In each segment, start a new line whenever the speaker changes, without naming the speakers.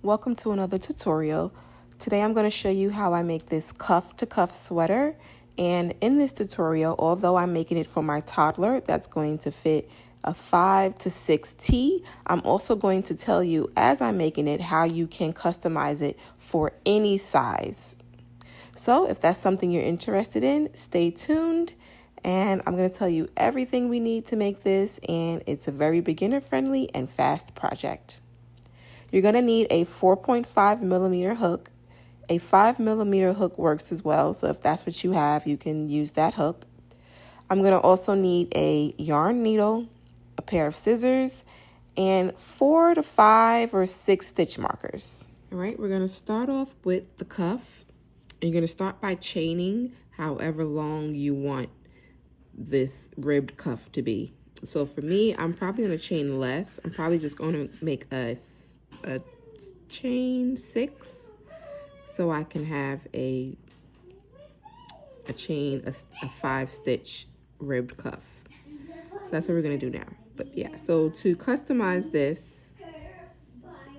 Welcome to another tutorial. Today I'm going to show you how I make this cuff to cuff sweater, and in this tutorial, although I'm making it for my toddler that's going to fit a 5 to 6T, I'm also going to tell you as I'm making it how you can customize it for any size. So if that's something you're interested in, stay tuned, and I'm going to tell you everything we need to make this, and it's a very beginner friendly and fast project. You're going to need a 4.5 millimeter hook. A 5 millimeter hook works as well, so if that's what you have, you can use that hook. I'm going to also need a yarn needle, a pair of scissors, and 4 to 5 or 6 stitch markers. All right, we're going to start off with the cuff. You're going to start by chaining however long you want this ribbed cuff to be. So for me, I'm probably going to chain less. I'm probably just going to make a chain 6 so I can have a 5 stitch ribbed cuff. So that's what we're going to do now. But yeah, so to customize this,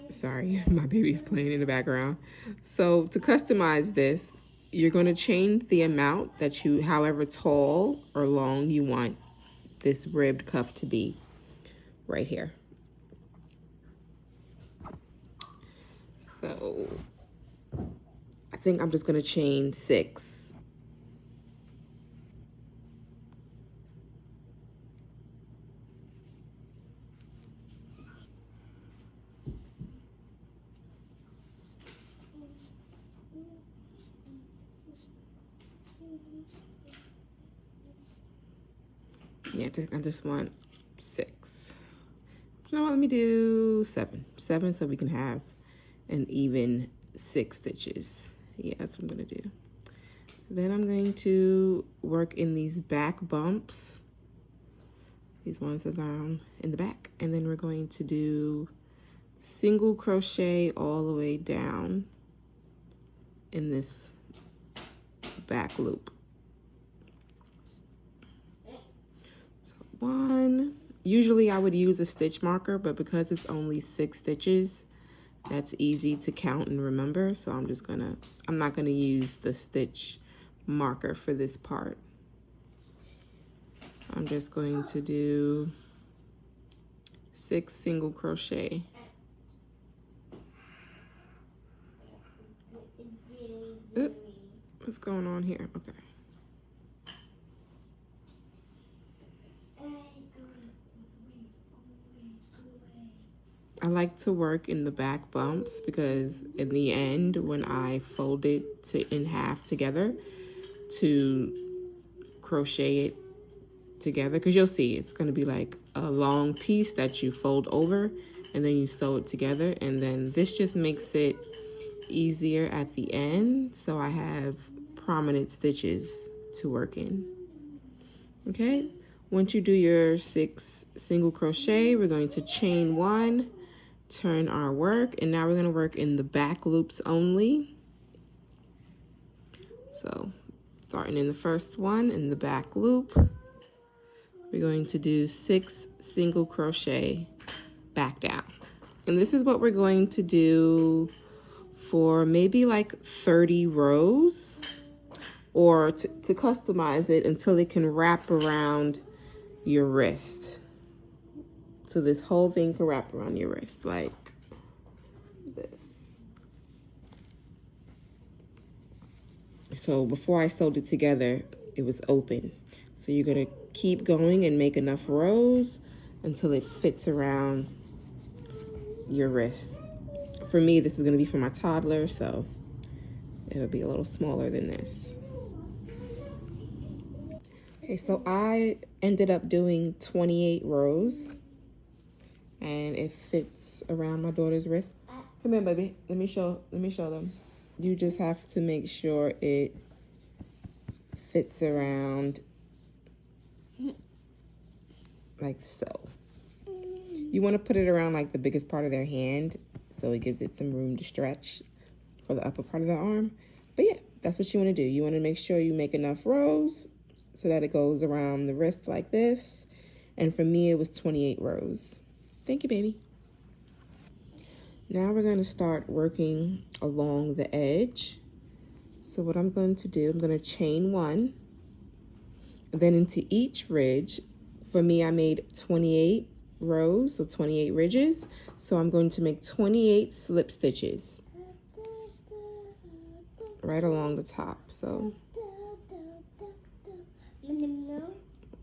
sorry, my baby's playing in the background. So to customize this, you're going to change the amount that however tall or long you want this ribbed cuff to be right here. So I think I'm just going to chain 6. Yeah, I just want 6. You know what, let me do 7 so we can have an even 6 stitches. Yeah, that's what I'm gonna do. Then I'm going to work in these back bumps, these ones that are in the back, and then we're going to do single crochet all the way down in this back loop. So 1, usually I would use a stitch marker, but because it's only 6 stitches, that's easy to count and remember. So I'm not gonna use the stitch marker for this part. I'm just going to do 6 single crochet. Oop, what's going on here? Okay. I like to work in the back bumps because in the end, when I fold it in half together to crochet it together, because you'll see it's going to be like a long piece that you fold over and then you sew it together, and then this just makes it easier at the end, so I have prominent stitches to work in. Okay, once you do your 6 single crochet, we're going to chain 1, turn our work, and now we're going to work in the back loops only. So starting in the first one in the back loop, we're going to do 6 single crochet back down, and this is what we're going to do for maybe like 30 rows, or to customize it until it can wrap around your wrist. So this whole thing can wrap around your wrist like this. So before I sewed it together, it was open. So you're gonna keep going and make enough rows until it fits around your wrist. For me, this is gonna be for my toddler, so it'll be a little smaller than this. Okay, so I ended up doing 28 rows, and it fits around my daughter's wrist. Come here, baby. Let me show them. You just have to make sure it fits around like so. You want to put it around like the biggest part of their hand, so it gives it some room to stretch for the upper part of the arm. But yeah, that's what you want to do. You want to make sure you make enough rows so that it goes around the wrist like this. And for me, it was 28 rows. Thank you, baby. Now we're going to start working along the edge. So what I'm going to do, I'm going to chain 1, then into each ridge. For me, I made 28 rows, so 28 ridges. So I'm going to make 28 slip stitches right along the top. So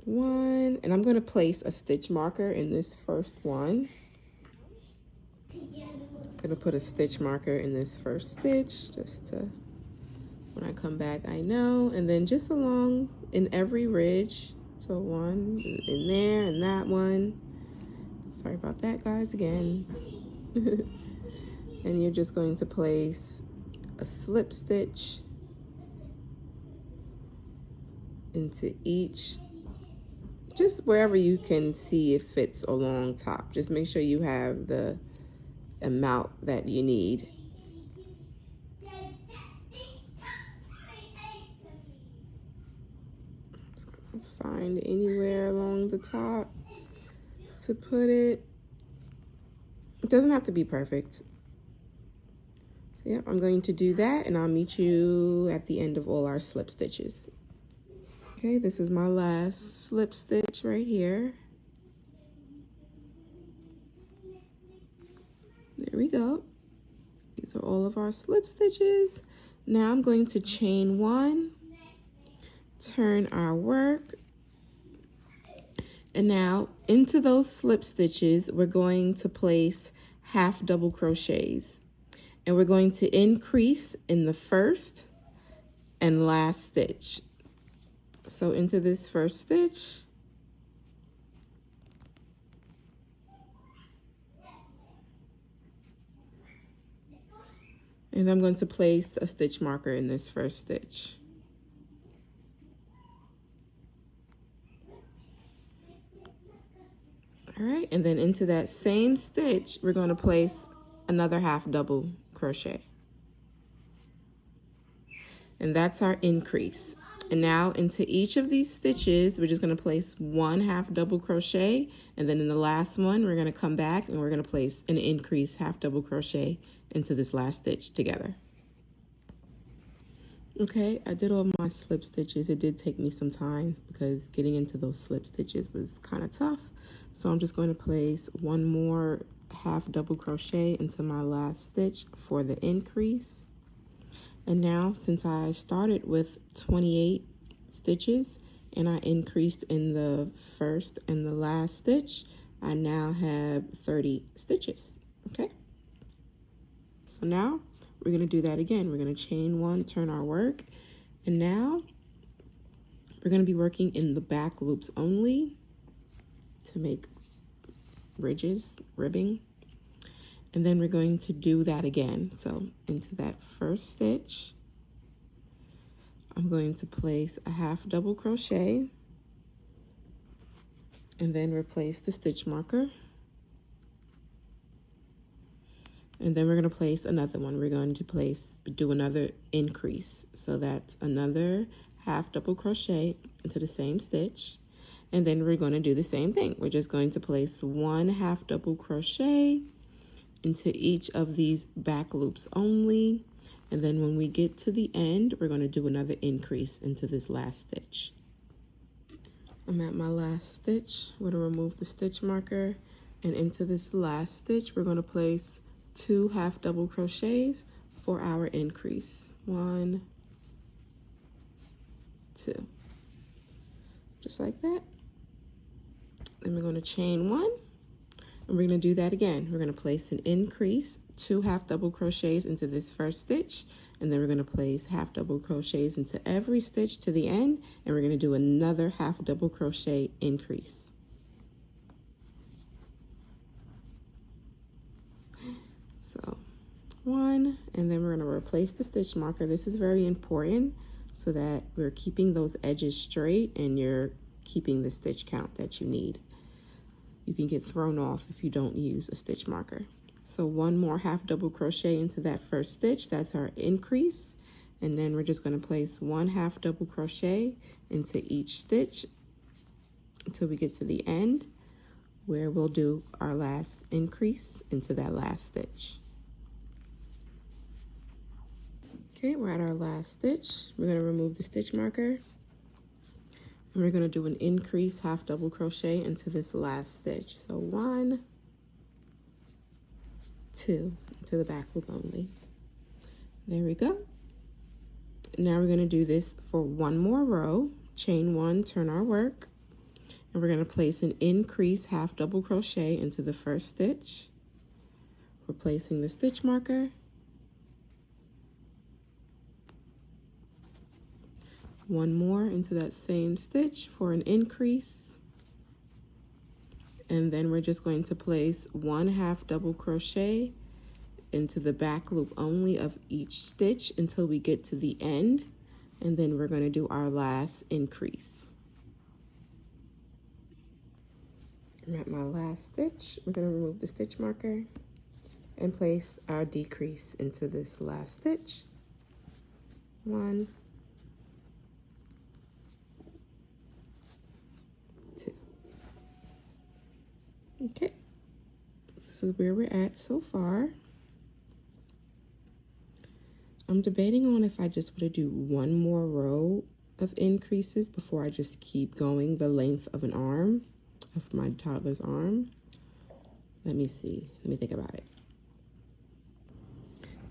1, and I'm going to place a stitch marker in this first one. I'm going to put a stitch marker in this first stitch just to, when I come back, I know. And then just along in every ridge. So 1 in there and that one. Sorry about that, guys, again. And you're just going to place a slip stitch into each, just wherever you can see it fits along top. Just make sure you have the amount that you need. Just gonna find anywhere along the top to put it. It doesn't have to be perfect. So yep, I'm going to do that, and I'll meet you at the end of all our slip stitches. Okay, this is my last slip stitch right here. There we go. These are all of our slip stitches. Now I'm going to chain 1, turn our work, and now into those slip stitches, we're going to place half double crochets. And we're going to increase in the first and last stitch. So into this first stitch, and I'm going to place a stitch marker in this first stitch. All right, and then into that same stitch, we're going to place another half double crochet. And that's our increase. And now into each of these stitches, we're just going to place 1 half double crochet. And then in the last one, we're going to come back and we're going to place an increase half double crochet into this last stitch together. Okay, I did all my slip stitches. It did take me some time because getting into those slip stitches was kind of tough. So I'm just going to place 1 more half double crochet into my last stitch for the increase. And now, since I started with 28 stitches and I increased in the first and the last stitch, I now have 30 stitches, okay? So now we're gonna do that again. We're gonna chain 1, turn our work, and now we're gonna be working in the back loops only to make ridges, ribbing. And then we're going to do that again. So into that first stitch, I'm going to place a half double crochet and then replace the stitch marker. And then we're going to place another one. We're going to do another increase. So that's another half double crochet into the same stitch. And then we're going to do the same thing. We're just going to place 1 half double crochet into each of these back loops only. And then when we get to the end, we're going to do another increase into this last stitch. I'm at my last stitch. I'm going to remove the stitch marker, and into this last stitch, we're going to place 2 half double crochets for our increase. 1, 2, just like that. Then we're going to chain 1. And we're going to do that again. We're going to place an increase, 2 half double crochets into this first stitch, and then we're going to place half double crochets into every stitch to the end, and we're going to do another half double crochet increase. So 1, and then we're going to replace the stitch marker. This is very important so that we're keeping those edges straight and you're keeping the stitch count that you need. You can get thrown off if you don't use a stitch marker. So 1 more half double crochet into that first stitch, that's our increase. And then we're just going to place 1 half double crochet into each stitch until we get to the end, where we'll do our last increase into that last stitch. Okay, we're at our last stitch. We're going to remove the stitch marker. And we're going to do an increase half double crochet into this last stitch. So 1, 2, to the back loop only. There we go. Now we're going to do this for one more row. Chain 1, turn our work. And we're going to place an increase half double crochet into the first stitch. We're placing the stitch marker. One more into that same stitch for an increase. And then we're just going to place 1 half double crochet into the back loop only of each stitch until we get to the end. And then we're going to do our last increase. I'm at my last stitch. We're going to remove the stitch marker and place our decrease into this last stitch. 1, 2. Okay, this is where we're at so far. I'm debating on if I just want to do one more row of increases before I just keep going the length of an arm, of my toddler's arm. Let me see. Let me think about it.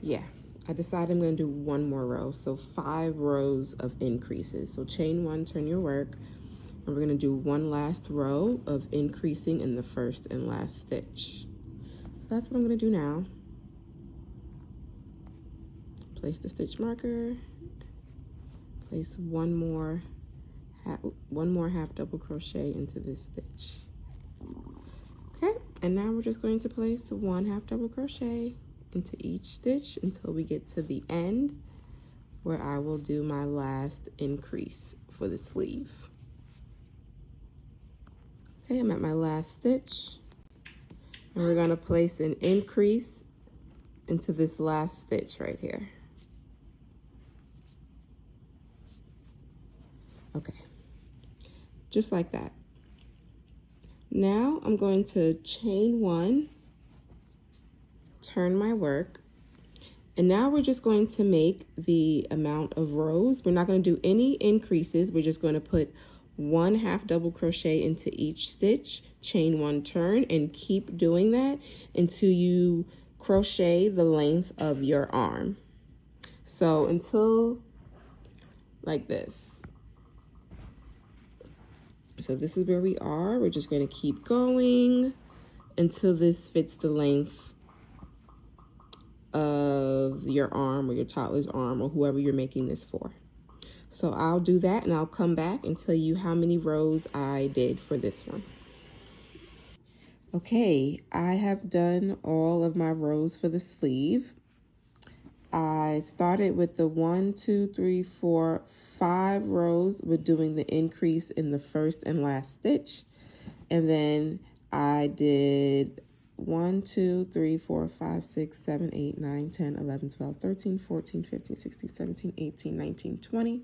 Yeah, I decided I'm going to do one more row. So 5 rows of increases. So chain 1, turn your work. And we're going to do one last row of increasing in the first and last stitch. So that's what I'm going to do now. Place the stitch marker. Place one more half double crochet into this stitch. Okay, and now we're just going to place 1 half double crochet into each stitch until we get to the end, where I will do my last increase for the sleeve. Okay, I'm at my last stitch, and we're going to place an increase into this last stitch right here. Okay, just like that. Now I'm going to chain 1, turn my work, and now we're just going to make the amount of rows. We're not going to do any increases. We're just going to put 1 half double crochet into each stitch, chain 1, turn, and keep doing that until you crochet the length of your arm. So until like this. So this is where we are. We're just going to keep going until this fits the length of your arm or your toddler's arm or whoever you're making this for. So I'll do that and I'll come back and tell you how many rows I did for this one. Okay, I have done all of my rows for the sleeve. I started with the 1, 2, 3, 4, 5 rows with doing the increase in the first and last stitch. And then I did 1, 2, 3, 4, 5, 6, 7, 8, 9, 10, 11, 12, 13, 14, 15, 16, 17, 18, 19, 20,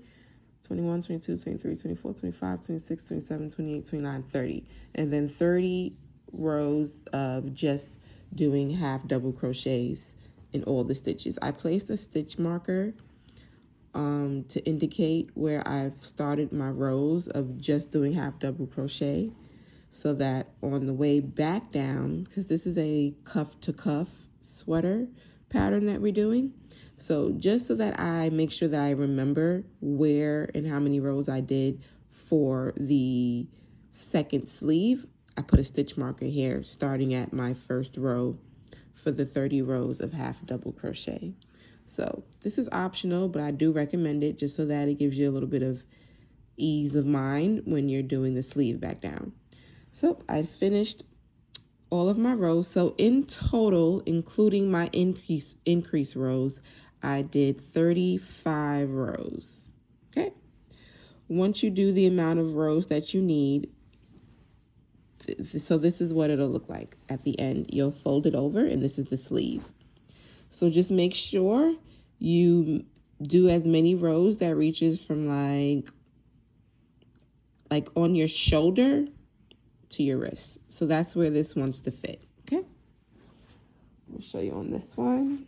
21, 22, 23, 24, 25, 26, 27, 28, 29, 30. And then 30 rows of just doing half double crochets in all the stitches. I placed a stitch marker to indicate where I've started my rows of just doing half double crochet, so that on the way back down, because this is a cuff to cuff sweater pattern that we're doing, so just so that I make sure that I remember where and how many rows I did for the second sleeve, I put a stitch marker here starting at my first row for the 30 rows of half double crochet. So this is optional, but I do recommend it just so that it gives you a little bit of ease of mind when you're doing the sleeve back down. So I finished all of my rows. So in total, including my increase rows, I did 35 rows. Okay. Once you do the amount of rows that you need, so this is what it'll look like at the end. You'll fold it over and this is the sleeve. So just make sure you do as many rows that reaches from like on your shoulder to your wrist. So that's where this wants to fit, okay? I'll show you on this one.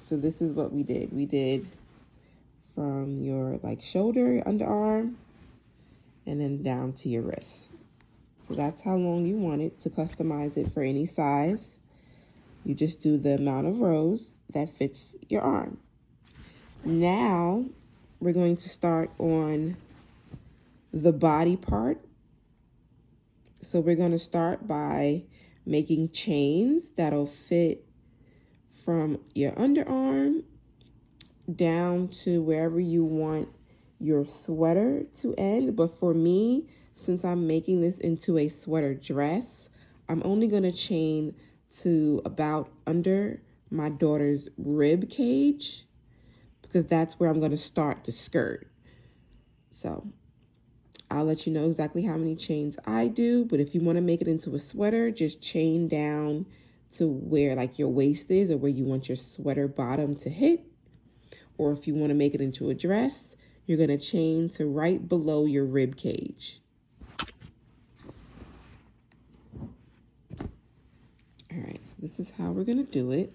So this is what we did. We did from your like shoulder, underarm, and then down to your wrist. So that's how long you want it. To customize it for any size, you just do the amount of rows that fits your arm. Now we're going to start on the body part. So we're going to start by making chains that'll fit from your underarm down to wherever you want your sweater to end. But for me, since I'm making this into a sweater dress, I'm only going to chain to about under my daughter's rib cage, because that's where I'm going to start the skirt. So I'll let you know exactly how many chains I do, but if you want to make it into a sweater, just chain down to where like your waist is or where you want your sweater bottom to hit. Or if you want to make it into a dress, you're going to chain to right below your rib cage. All right, so this is how we're going to do it.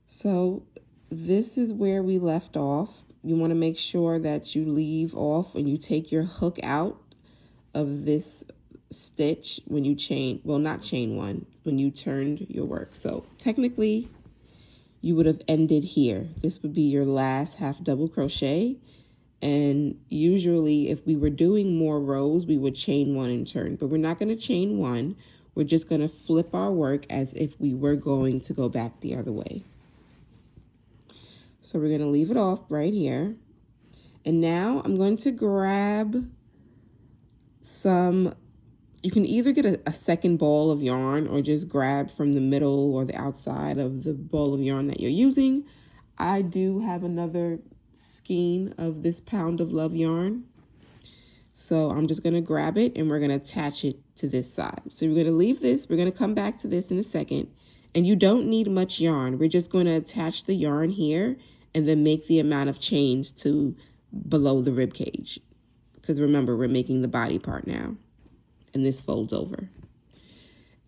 So this is where we left off. You want to make sure that you leave off and you take your hook out of this stitch when you chain, well, not chain one, when you turned your work. So technically you would have ended here. This would be your last half double crochet. And usually if we were doing more rows, we would chain one and turn, but we're not going to chain one. We're just going to flip our work as if we were going to go back the other way. So we're going to leave it off right here. And now I'm going to grab some, you can either get a second ball of yarn or just grab from the middle or the outside of the ball of yarn that you're using. I do have another skein of this Pound of Love yarn. So I'm just going to grab it and we're going to attach it to this side. So we're going to leave this. We're going to come back to this in a second. And you don't need much yarn. We're just going to attach the yarn here and then make the amount of chains to below the rib cage. Because remember, we're making the body part now. And this folds over.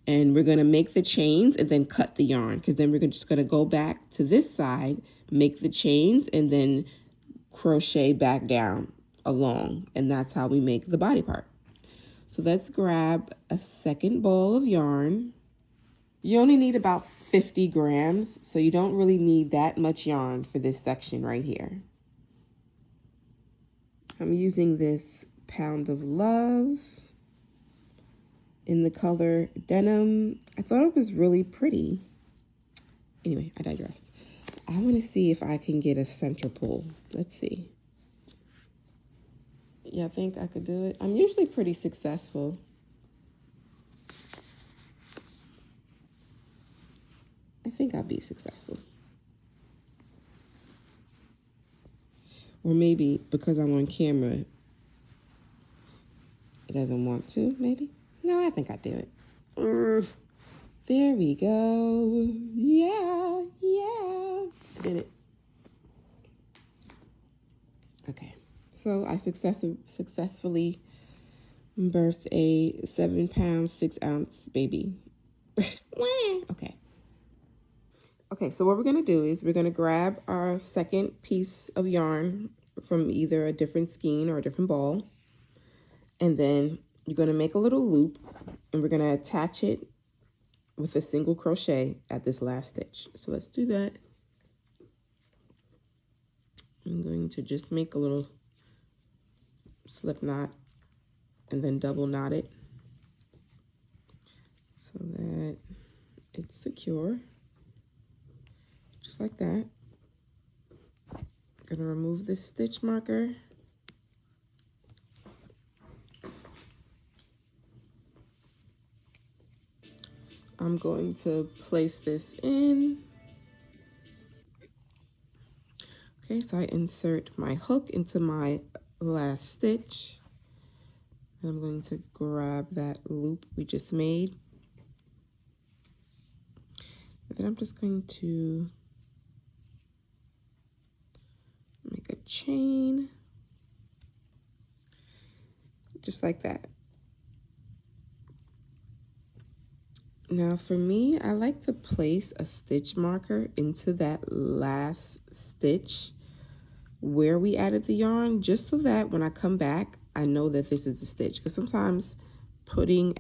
And we're going to make the chains and then cut the yarn. Because then we're just going to go back to this side, make the chains, and then crochet back down along. And that's how we make the body part. So let's grab a second ball of yarn. You only need about 50 grams, so you don't really need that much yarn for this section right here. I'm using this Pound of Love in the color Denim. I thought it was really pretty. Anyway, I digress. I want to see if I can get a center pull. Let's see. Yeah, I think I could do it. I'm usually pretty successful. I think I'll be successful. Or maybe because I'm on camera, it doesn't want to, maybe? No, I think I do it. There we go. Yeah, I did it. Okay, so I successfully birthed a 7 pound, 6 ounce baby. Okay. Okay, so what we're gonna do is we're gonna grab our second piece of yarn from either a different skein or a different ball. And then you're gonna make a little loop and we're gonna attach it with a single crochet at this last stitch. So let's do that. I'm going to just make a little slip knot and then double knot it so that it's secure. Just like that. I'm gonna remove this stitch marker. I'm going to place this in. Okay, so I insert my hook into my last stitch. And I'm going to grab that loop we just made. And then I'm just going to make a chain, just like that. Now for me, I like to place a stitch marker into that last stitch where we added the yarn, just so that when I come back, I know that this is the stitch. Because sometimes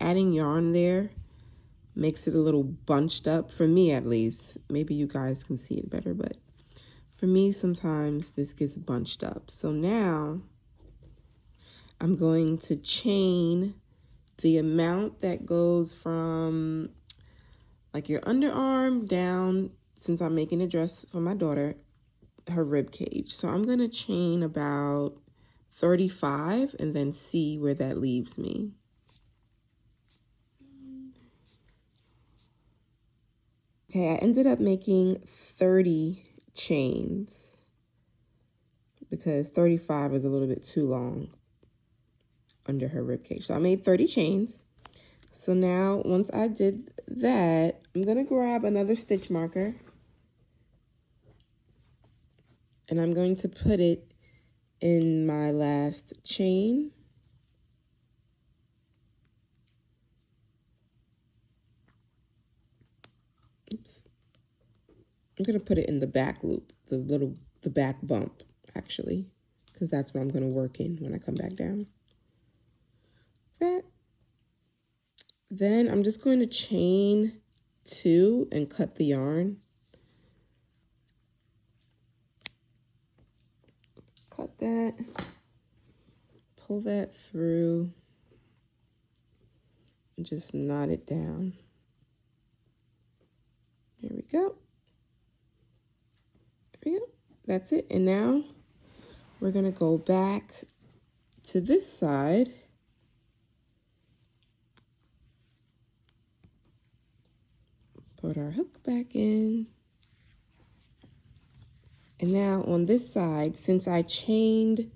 adding yarn there makes it a little bunched up, for me at least. Maybe you guys can see it better, but for me, sometimes this gets bunched up. So now I'm going to chain the amount that goes from like your underarm down, since I'm making a dress for my daughter, her rib cage. So I'm going to chain about 35 and then see where that leaves me. Okay, I ended up making 30 chains because 35 is a little bit too long under her rib cage. So I made 30 chains. So now once I did that, I'm going to grab another stitch marker and I'm going to put it in my last chain. Oops. I'm going to put it in the back loop, the back bump, actually, because that's what I'm going to work in when I come back down. That. Then I'm just going to chain 2 and cut the yarn. Cut that, pull that through, and just knot it down. There we go. There we go. That's it. And now we're going to go back to this side. Put our hook back in. And now on this side, since I chained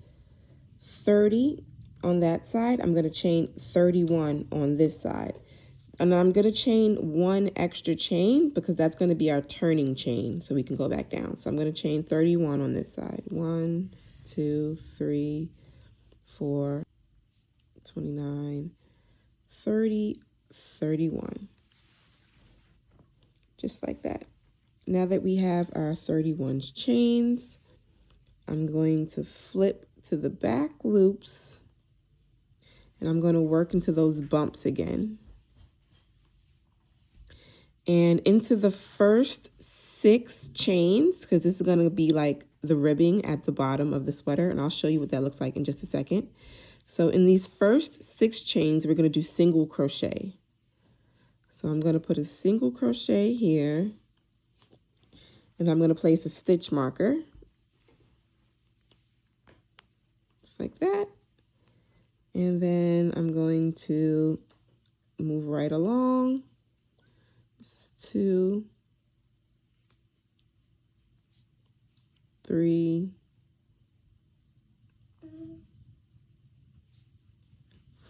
30 on that side, I'm going to chain 31 on this side. And I'm going to chain 1 extra chain because that's going to be our turning chain so we can go back down. So I'm going to chain 31 on this side. 1, 2, 3, 4, 29, 30, 31. Just like that. Now that we have our 31 chains, I'm going to flip to the back loops and I'm going to work into those bumps again. And into the first 6 chains, because this is going to be like the ribbing at the bottom of the sweater, and I'll show you what that looks like in just a second. So in these first 6 chains, we're going to do single crochet. So I'm going to put a single crochet here, and I'm going to place a stitch marker, just like that. And then I'm going to move right along. 2, 3,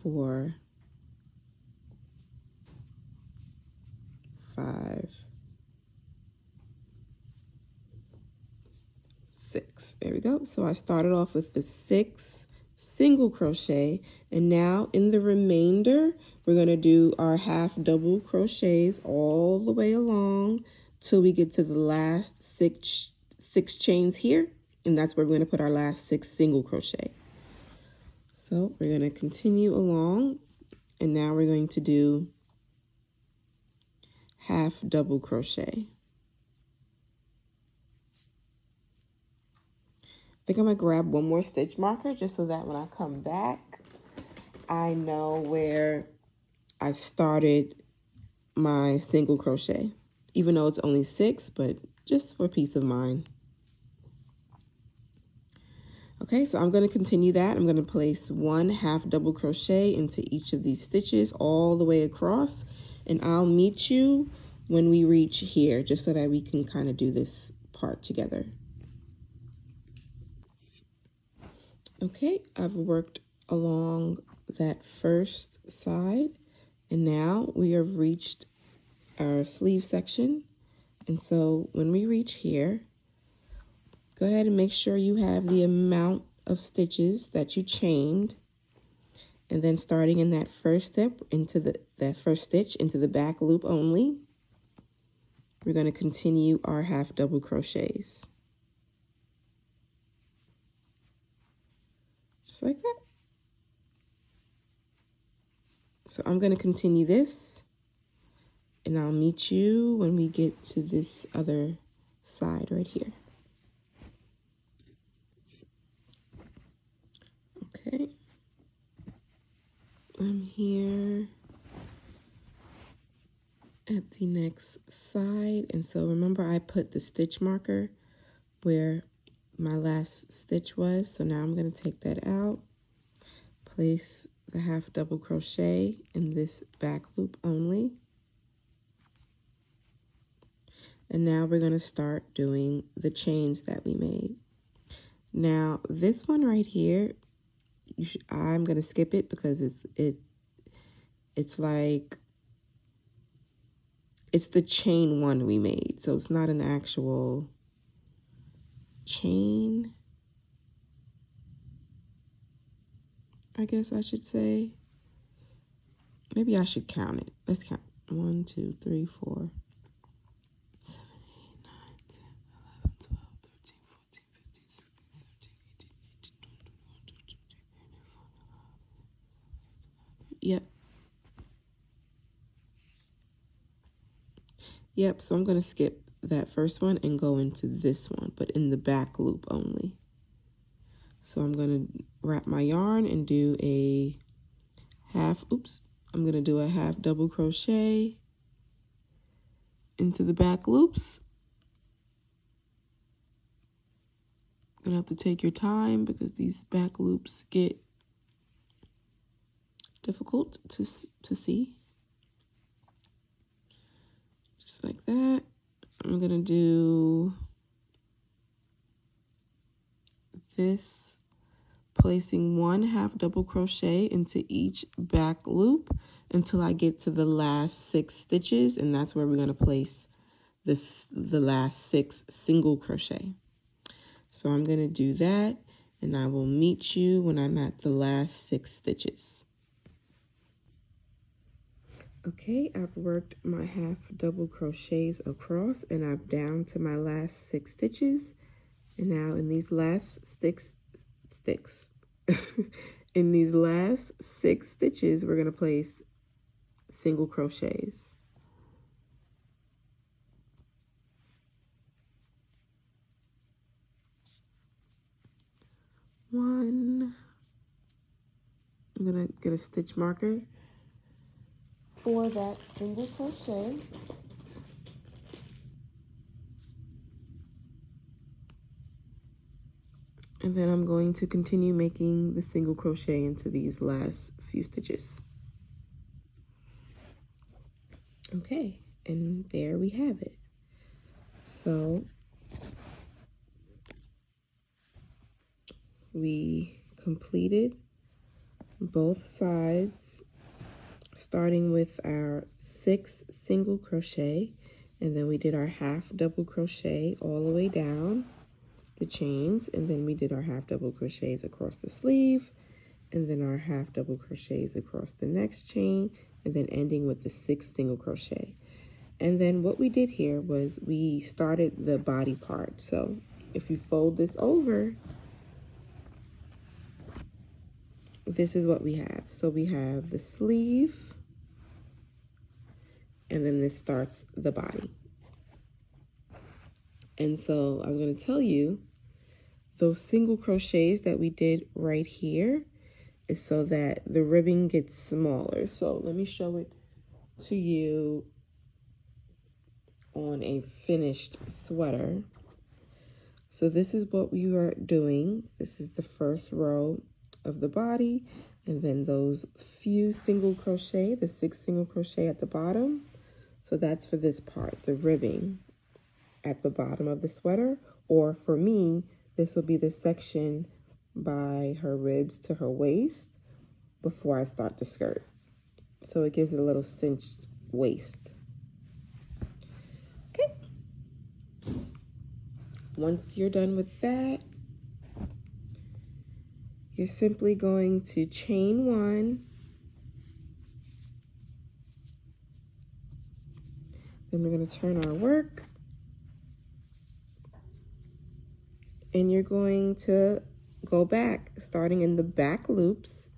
4, 5, 6. There we go. So I started off with the 6 single crochet, and now in the remainder we're going to do our half double crochets all the way along till we get to the last six chains here, and that's where we're going to put our last 6 single crochet. So we're going to continue along, and now we're going to do half double crochet. I think I'm going to grab one more stitch marker just so that when I come back, I know where I started my single crochet, even though it's only 6, but just for peace of mind. Okay, so I'm going to continue that. I'm going to place 1 half double crochet into each of these stitches all the way across, and I'll meet you when we reach here, just so that we can kind of do this part together. Okay, I've worked along that first side, and now we have reached our sleeve section. And so when we reach here, go ahead and make sure you have the amount of stitches that you chained, And then starting in that first step into that first stitch into the back loop only, we're going to continue our half double crochets. Just like that. So I'm going to continue this, and I'll meet you when we get to this other side right here. Okay. I'm here at the next side, and so remember I put the stitch marker where my last stitch was, so now I'm going to take that out, place the half double crochet in this back loop only, and now we're going to start doing the chains that we made. Now this one right here, I'm going to skip it because it's like it's the chain one we made, so it's not an actual chain, I guess I should say. Maybe I should count it. Let's count. 1, 2, 3, 4, 7, 8, 9, 10, 11, 12, 13, 14, 15, 16, 17, 18, 19, 20, 21, 22, 23, 24. Yep. Yep, so I'm going to skip that first one and go into this one, but in the back loop only. So I'm going to wrap my yarn and do a half, I'm going to do a half double crochet into the back loops. You're going to have to take your time because these back loops get difficult to see. Just like that. I'm going to do this, placing one half double crochet into each back loop until I get to the last 6 stitches, and that's where we're going to place the last 6 single crochet. So I'm going to do that, and I will meet you when I'm at the last 6 stitches. Okay, I've worked my half double crochets across, and I'm down to my last 6 stitches. And now in these last in these last 6 stitches, we're going to place single crochets. One. I'm going to get a stitch marker for that single crochet. And then I'm going to continue making the single crochet into these last few stitches. Okay, and there we have it. So we completed both sides, starting with our 6 single crochet, and then we did our half double crochet all the way down the chains, and then we did our half double crochets across the sleeve, and then our half double crochets across the next chain, and then ending with the 6 single crochet. And then what we did here was we started the body part. So if you fold this over, this is what we have. So we have the sleeve, and then this starts the body. And so I'm going to tell you, those single crochets that we did right here is so that the ribbing gets smaller. So let me show it to you on a finished sweater. So this is what we were doing. This is the first row of the body, and then those few single crochet, the 6 single crochet at the bottom. So that's for this part, the ribbing at the bottom of the sweater, or for me, this will be the section by her ribs to her waist before I start the skirt. So it gives it a little cinched waist. Okay. Once you're done with that, you're simply going to chain 1, then we're going to turn our work, and you're going to go back, starting in the back loops,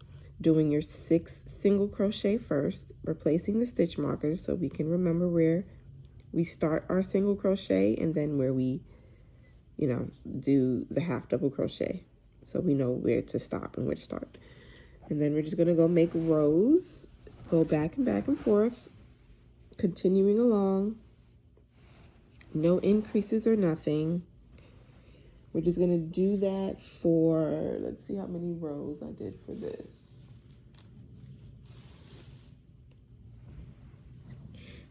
doing your 6 single crochet first, replacing the stitch markers so we can remember where we start our single crochet and then where we, do the half double crochet. So we know where to stop and where to start. And then we're just gonna go make rows, go back and forth, continuing along. No increases or nothing. We're just gonna do that for, let's see how many rows I did for this.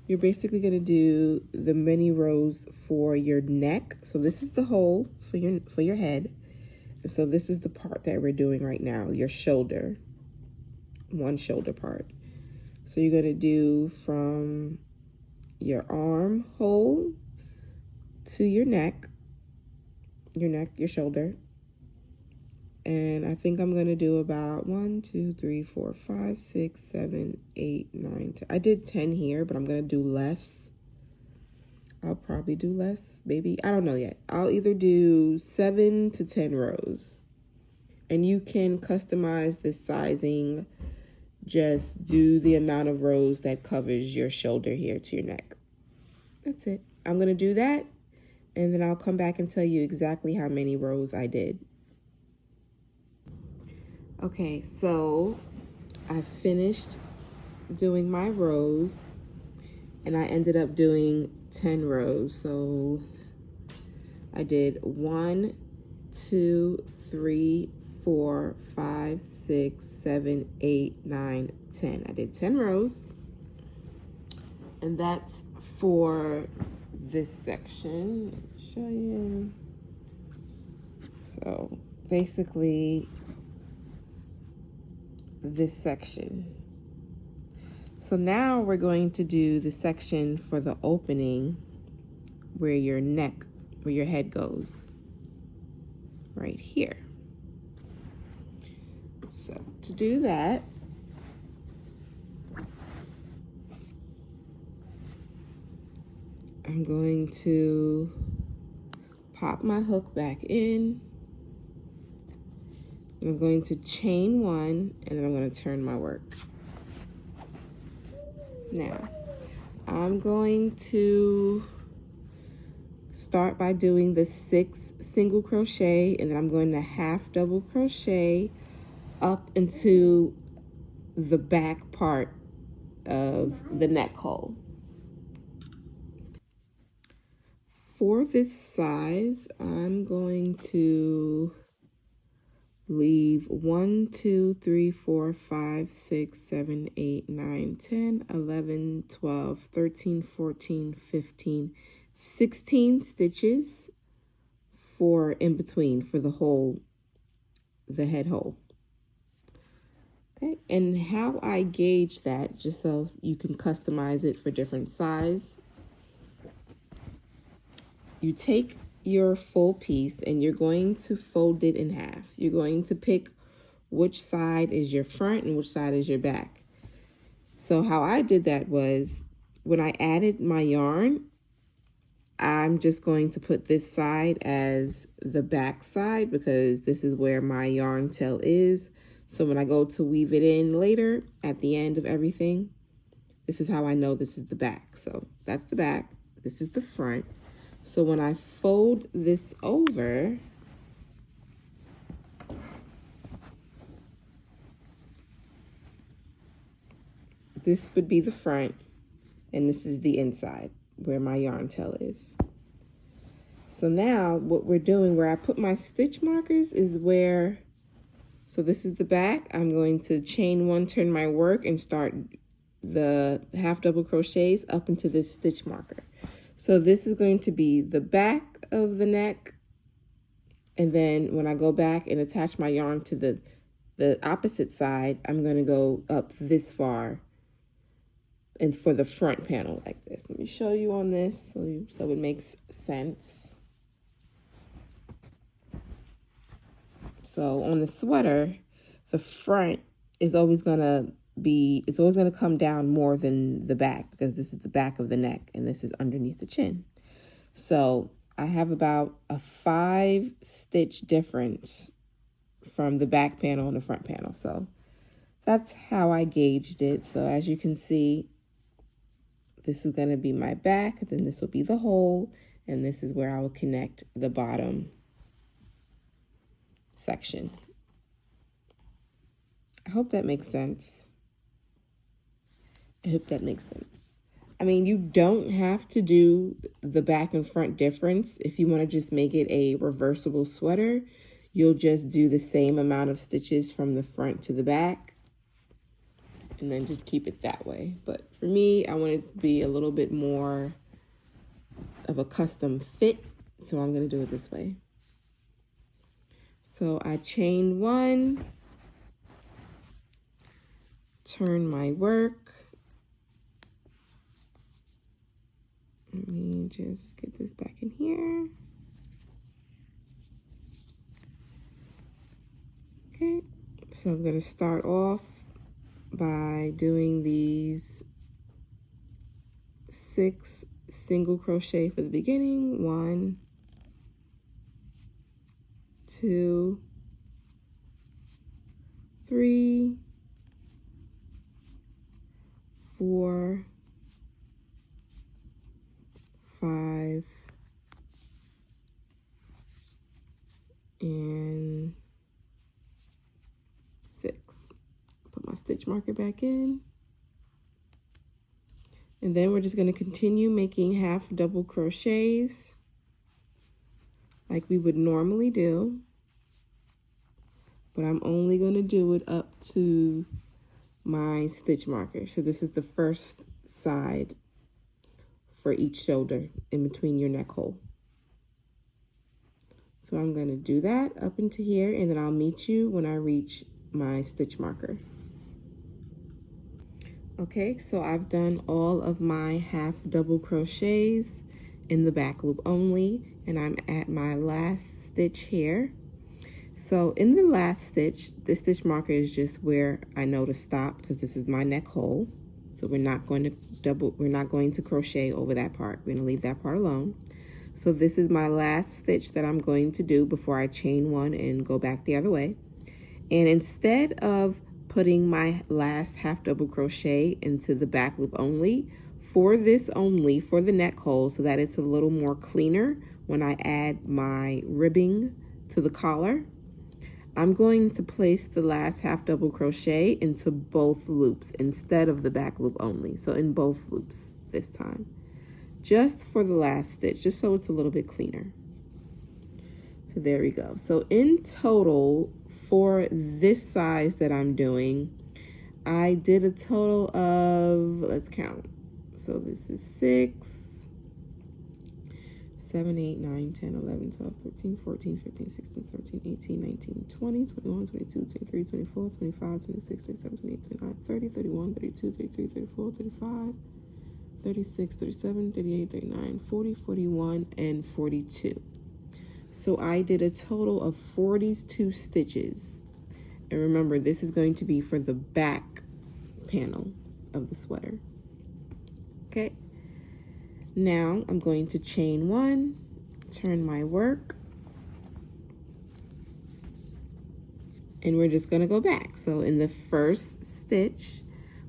You're basically gonna do the many rows for your neck. So this is the hole for your head. And so this is the part that we're doing right now, your shoulder, one shoulder part. So you're gonna do from your arm hole to your neck, your shoulder. And I think I'm gonna do about 1, 2, 3, 4, 5, 6, 7, 8, 9, 10. I did 10 here, but I'm gonna do less. I'll probably do less, maybe. I don't know yet. I'll either do 7 to 10 rows. And you can customize the sizing. Just do the amount of rows that covers your shoulder here to your neck. That's it. I'm gonna do that, and then I'll come back and tell you exactly how many rows I did. Okay, so I finished doing my rows, and I ended up doing 10 rows. So I did 1, 2, 3, 4, 5, 6, 7, 8, 9, 10. I did 10 rows, and that's for this section. Let me show you. So basically this section. So now we're going to do the section for the opening where your neck, where your head goes, right here. So to do that, I'm going to pop my hook back in. I'm going to chain 1, and then I'm going to turn my work. Now, I'm going to start by doing the 6 single crochet, and then I'm going to half double crochet up into the back part of the neck hole. For this size, I'm going to leave 1, 2, 3, 4, 5, 6, 7, 8, 9, 10, 11, 12, 13, 14, 15, 16 stitches for in between for the hole, the head hole. Okay, and how I gauge that, just so you can customize it for different size. You take your full piece and you're going to fold it in half. You're going to pick which side is your front and which side is your back. So how I did that was, when I added my yarn, I'm just going to put this side as the back side because this is where my yarn tail is. So when I go to weave it in later at the end of everything, this is how I know this is the back. So that's the back, this is the front. So when I fold this over, this would be the front, and this is the inside where my yarn tail is. So now what we're doing, where I put my stitch markers is where, so this is the back. I'm going to chain 1, turn my work, and start the half double crochets up into this stitch marker. So this is going to be the back of the neck, and then when I go back and attach my yarn to the opposite side, I'm going to go up this far and for the front panel like this. Let me show you on this so it makes sense. So on the sweater, the front is always gonna it's always gonna come down more than the back, because this is the back of the neck and this is underneath the chin. So I have about a 5-stitch difference from the back panel and the front panel. So that's how I gauged it. So as you can see, this is going to be my back, then this will be the hole, and this is where I will connect the bottom section. I hope that makes sense. I hope that makes sense. I mean, you don't have to do the back and front difference. If you want to just make it a reversible sweater, you'll just do the same amount of stitches from the front to the back and then just keep it that way. But for me, I want it to be a little bit more of a custom fit, so I'm going to do it this way. So I chain 1, turn my work. Let me just get this back in here. Okay, so I'm going to start off by doing these 6 single crochet for the beginning. 1, 2, 3, 4, 5, and 6. Put my stitch marker back in. And then we're just going to continue making half double crochets like we would normally do. But I'm only going to do it up to my stitch marker. So this is the first side for each shoulder in between your neck hole. So I'm going to do that up into here, and then I'll meet you when I reach my stitch marker. Okay, so I've done all of my half double crochets in the back loop only, and I'm at my last stitch here. So in the last stitch, this stitch marker is just where I know to stop, because this is my neck hole. So we're not going to crochet over that part. We're going to leave that part alone. So this is my last stitch that I'm going to do before I chain 1 and go back the other way. And instead of putting my last half double crochet into the back loop only, for the neck hole, so that it's a little more cleaner when I add my ribbing to the collar, I'm going to place the last half double crochet into both loops instead of the back loop only. So in both loops this time, just for the last stitch, just so it's a little bit cleaner. So there we go. So in total, for this size that I'm doing, I did a total of, let's count. So this is 6, 7, 8, 9, 10, 11, 12, 13, 14, 15, 16, 17, 18, 19, 20, 21, 22, 23, 24, 25, 26, 27, 28, 29, 30, 31, 32, 33, 34, 35, 36, 37, 38, 39, 40, 41, and 42. So I did a total of 42 stitches. And remember, this is going to be for the back panel of the sweater. Okay. Now I'm going to chain 1, turn my work, and we're just going to go back. So in the first stitch,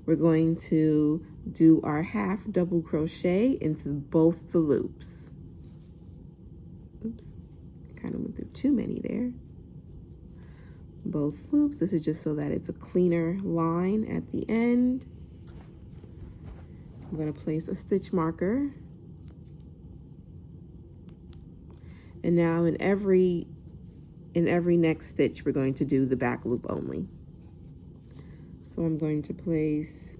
we're going to do our half double crochet into both the loops. Oops, I kind of went through too many there. Both loops. This is just so that it's a cleaner line at the end. I'm going to place a stitch marker. And now in every next stitch, we're going to do the back loop only. So I'm going to place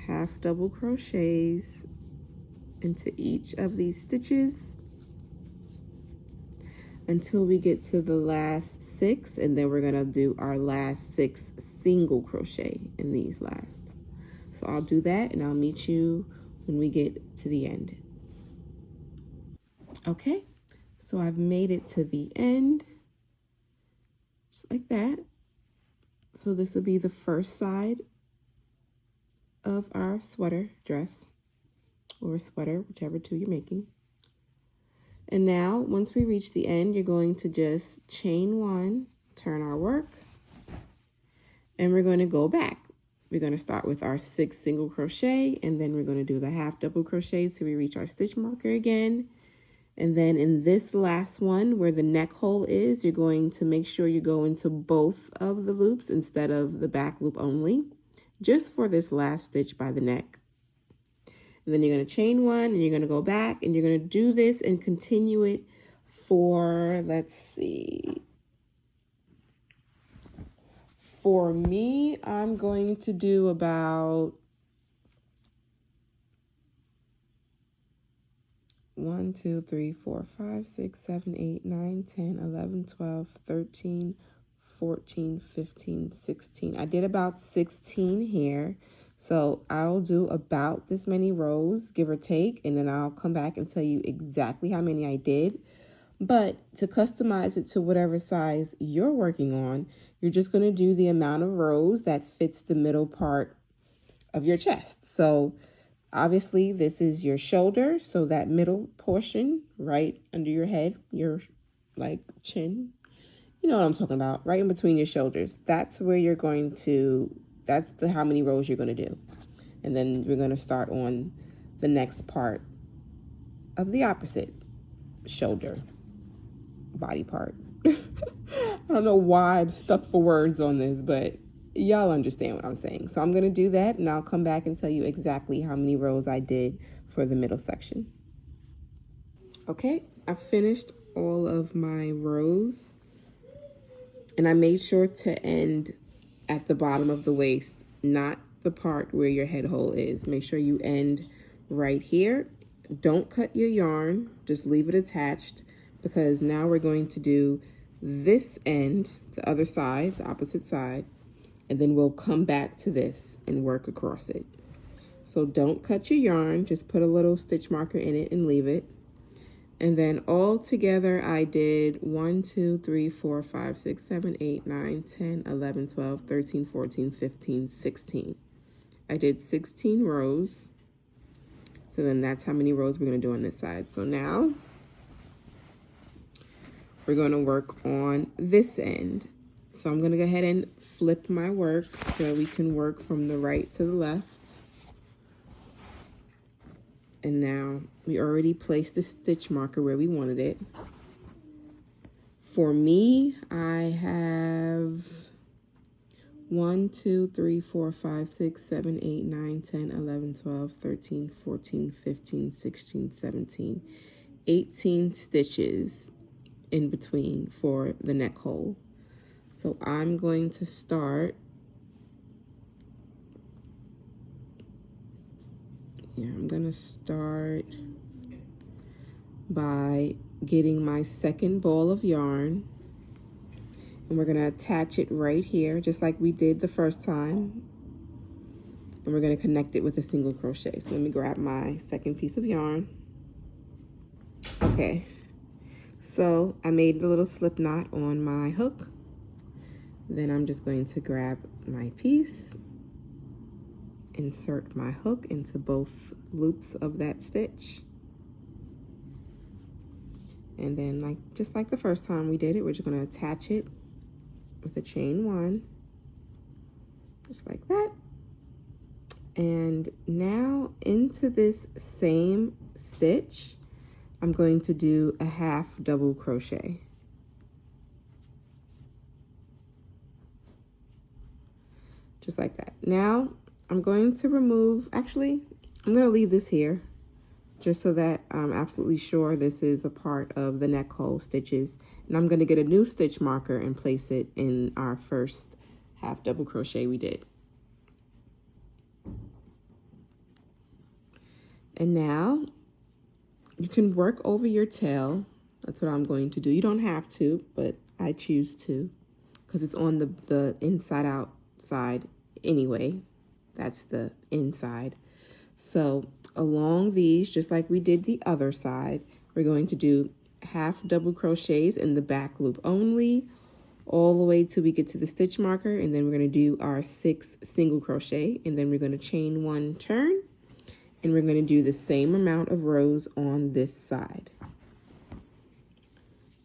half double crochets into each of these stitches until we get to the last 6, and then we're going to do our last 6 single crochet in these last. So I'll do that, and I'll meet you when we get to the end. Okay. So I've made it to the end. just like that. So this will be the first side of our sweater dress, or sweater, whichever two you're making. And now, once we reach the end, you're going to just chain one, turn our work, and we're going to go back. We're going to start with our 6 single crochet, and then we're going to do the half double crochet till we reach our stitch marker again. And then in this last one, where the neck hole is, you're going to make sure you go into both of the loops instead of the back loop only, just for this last stitch by the neck. And then you're going to chain one, and you're going to go back, and you're going to do this and continue it for, let's see. For me, I'm going to do about 1, 2, 3, 4, 5, 6, 7, 8, 9, 10, 11, 12, 13, 14, 15, 16. I did about 16 here. So I'll do about this many rows, give or take, and then I'll come back and tell you exactly how many I did. But to customize it to whatever size you're working on, you're just going to do the amount of rows that fits the middle part of your chest. So obviously this is your shoulder, so that middle portion right under your head, your like chin, you know what I'm talking about, right in between your shoulders. That's where you're going to, that's the how many rows you're going to do. And then we're going to start on the next part of the opposite shoulder body part. I don't know why I'm stuck for words on this, but y'all understand what I'm saying. So I'm going to do that, and I'll come back and tell you exactly how many rows I did for the middle section. Okay, I finished all of my rows, and I made sure to end at the bottom of the waist, not the part where your head hole is. Make sure you end right here. Don't cut your yarn, just leave it attached, because now we're going to do this end, the other side, the opposite side, and then we'll come back to this and work across it. So don't cut your yarn, just put a little stitch marker in it and leave it. And then all together I did 1, 2, 3, 4, 5, 6, 7, 8, 9, 10, 11, 12, 13, 14, 15, 16. I did 16 rows. So then that's how many rows we're going to do on this side. So now we're going to work on this end. So I'm going to go ahead and flip my work so we can work from the right to the left. And now we already placed the stitch marker where we wanted it. For me, I have 1, 2, 3, 4, 5, 6, 7, 8, 9, 10, 11, 12, 13, 14, 15, 16, 17, 18 stitches in between for the neck hole. So I'm going to start, I'm going to start by getting my second ball of yarn, and we're going to attach it right here, just like we did the first time. And we're going to connect it with a single crochet. So let me grab my second piece of yarn. Okay. So I made a little slip knot on my hook. Then I'm just going to grab my piece, insert my hook into both loops of that stitch. And then just like the first time we did it, we're just going to attach it with a chain one, just like that. And now into this same stitch, I'm going to do a half double crochet. Just like that. Now I'm going to remove, actually, I'm going to leave this here just so that I'm absolutely sure this is a part of the neck hole stitches. And I'm going to get a new stitch marker and place it in our first half double crochet we did. And now you can work over your tail. That's what I'm going to do. You don't have to, but I choose to because it's on the inside out side anyway. That's the inside. So along these, just like we did the other side, we're going to do half double crochets in the back loop only, all the way till we get to the stitch marker, and then we're going to do our 6 single crochet, and then we're going to chain 1, turn, and we're going to do the same amount of rows on this side.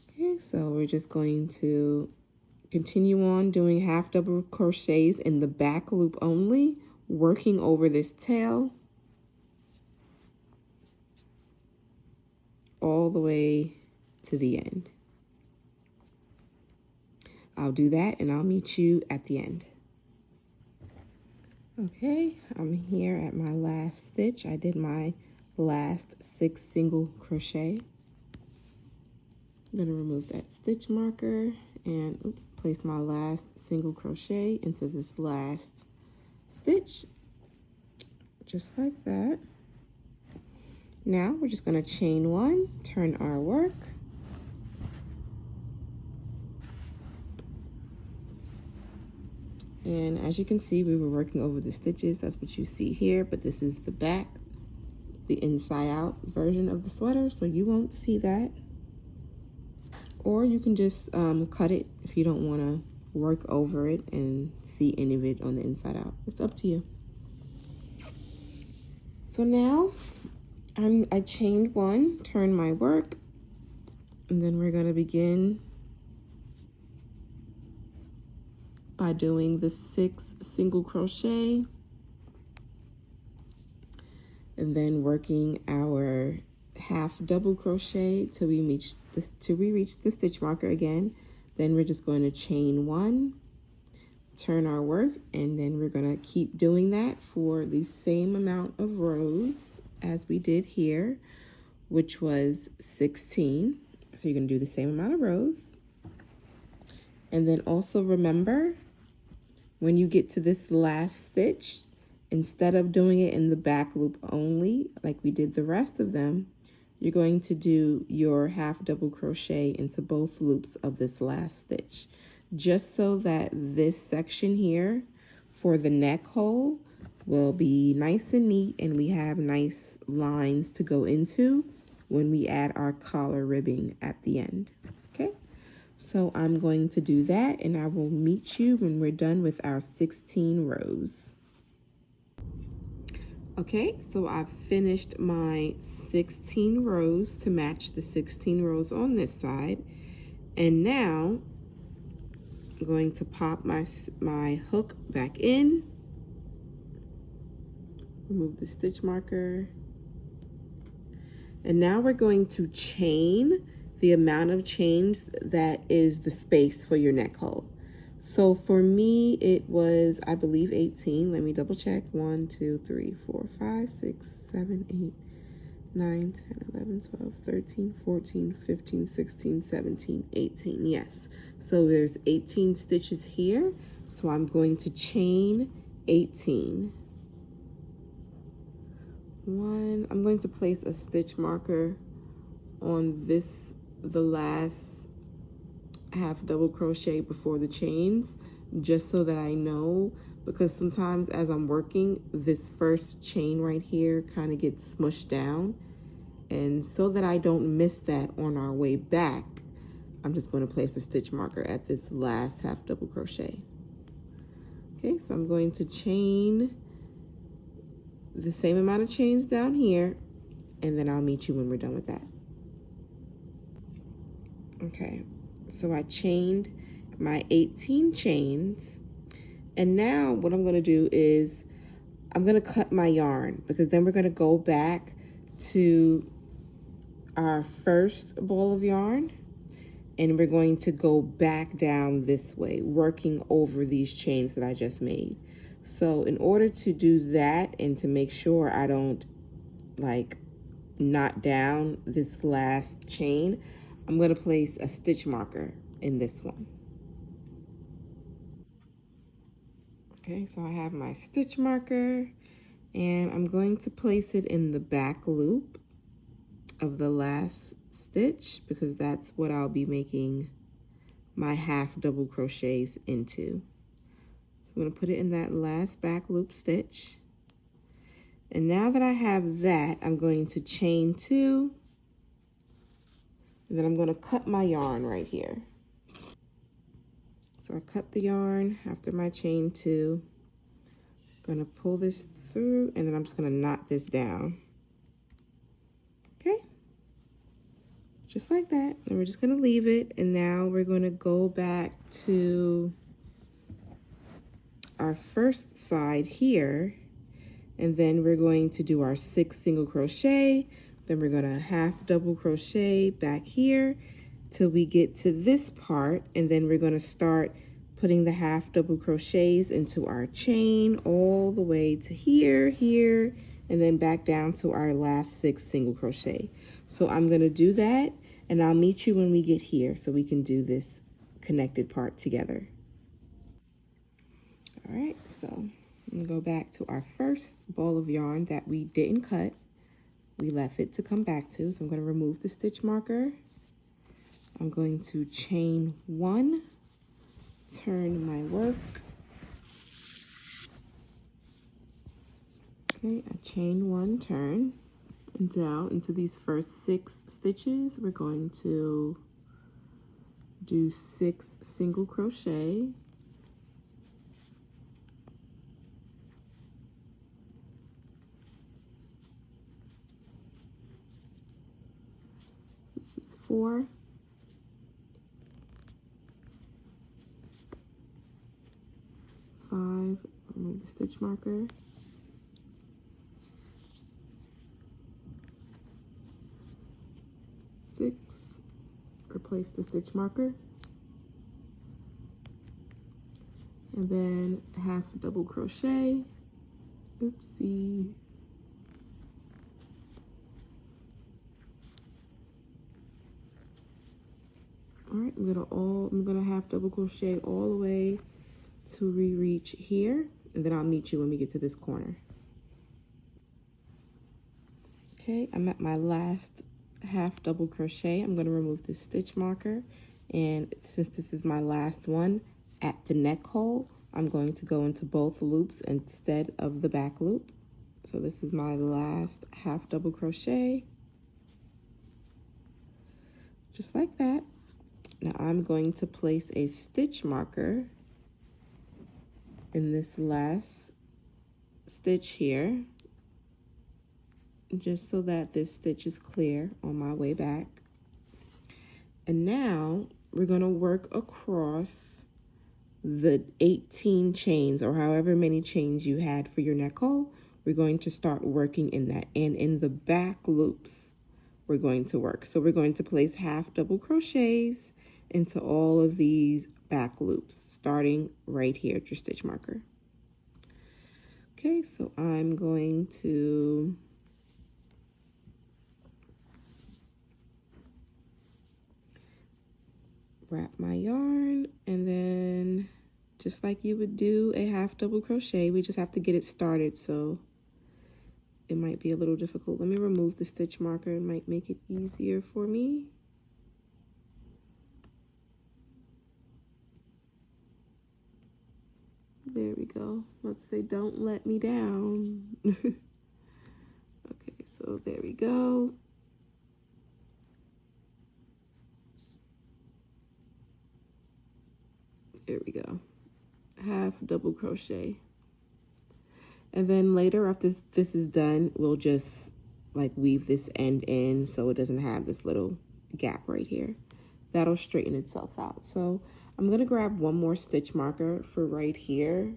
Okay, so we're just going to continue on doing half double crochets in the back loop only, working over this tail all the way to the end. I'll do that and I'll meet you at the end. Okay, I'm here at my last stitch. I did my last 6 single crochet. I'm going to remove that stitch marker and place my last single crochet into this last stitch, just like that. Now we're just going to chain 1, turn our work, and as you can see, we were working over the stitches. That's what you see here, but this is the back, the inside out version of the sweater, so you won't see that. Or you can just cut it if you don't want to work over it and see any of it on the inside out. It's up to you. So now I chained 1, turned my work, and then we're going to begin by doing the 6 single crochet and then working our half double crochet till we reach the stitch marker again. Then we're just going to chain 1, turn our work, and then we're going to keep doing that for the same amount of rows as we did here, which was 16. So you're going to do the same amount of rows. And then also remember, when you get to this last stitch, instead of doing it in the back loop only like we did the rest of them, you're going to do your half double crochet into both loops of this last stitch, just so that this section here for the neck hole will be nice and neat and we have nice lines to go into when we add our collar ribbing at the end. Okay, so I'm going to do that and I will meet you when we're done with our 16 rows. Okay, so I've finished my 16 rows to match the 16 rows on this side. And now I'm going to pop my hook back in, remove the stitch marker. And now we're going to chain the amount of chains that is the space for your neck hole. So for me, it was, I believe, 18. Let me double check. 1, 2, 3, 4, 5, 6, 7, 8, 9, 10, 11, 12, 13, 14, 15, 16, 17, 18. Yes. So there's 18 stitches here. So I'm going to chain 18. I'm going to place a stitch marker on the last half double crochet before the chains, just so that I know, because sometimes as I'm working, this first chain right here kind of gets smushed down, and so that I don't miss that on our way back, I'm just going to place a stitch marker at this last half double crochet. Okay, so I'm going to chain the same amount of chains down here, and then I'll meet you when we're done with that. Okay, so I chained my 18 chains, and now what I'm going to do is I'm going to cut my yarn, because then we're going to go back to our first ball of yarn and we're going to go back down this way, working over these chains that I just made. So in order to do that and to make sure I don't like knot down this last chain, I'm going to place a stitch marker in this one. Okay, so I have my stitch marker and I'm going to place it in the back loop of the last stitch, because that's what I'll be making my half double crochets into. So I'm going to put it in that last back loop stitch. And now that I have that, I'm going to chain 2, and then I'm going to cut my yarn right here. So I cut the yarn after my chain 2. I'm gonna pull this through and then I'm just gonna knot this down. Okay, just like that. And we're just gonna leave it. And now we're gonna go back to our first side here. And then we're going to do our 6 single crochet. Then we're gonna half double crochet back here till we get to this part, and then we're going to start putting the half double crochets into our chain all the way to here, here, and then back down to our last 6 single crochet. So I'm going to do that, and I'll meet you when we get here so we can do this connected part together. All right, so I'm going to go back to our first ball of yarn that we didn't cut. We left it to come back to, so I'm going to remove the stitch marker. I'm going to chain 1, turn my work. Okay, I chain 1, turn, and down into these first 6 stitches, we're going to do 6 single crochet. This is 4. 5, remove the stitch marker. 6, replace the stitch marker. And then half double crochet. Oopsie. All right, I'm gonna half double crochet all the way to reach here, and then I'll meet you when we get to this corner. Okay, I'm at my last half double crochet. I'm going to remove this stitch marker, and since this is my last one, at the neck hole, I'm going to go into both loops instead of the back loop. So this is my last half double crochet, just like that. Now I'm going to place a stitch marker in this last stitch here, just so that this stitch is clear on my way back. And now we're going to work across the 18 chains, or however many chains you had for your neck hole. We're going to start working in that, and in the back loops we're going to work. So we're going to place half double crochets into all of these back loops, starting right here at your stitch marker. Okay, so I'm going to wrap my yarn, and then just like you would do a half double crochet, we just have to get it started, so it might be a little difficult. Let me remove the stitch marker. It might make it easier for me. There we go. Let's say don't let me down. Okay, so there we go. There we go. Half double crochet. And then later, after this is done, we'll just like weave this end in so it doesn't have this little gap right here. That'll straighten itself out. So I'm gonna grab one more stitch marker for right here.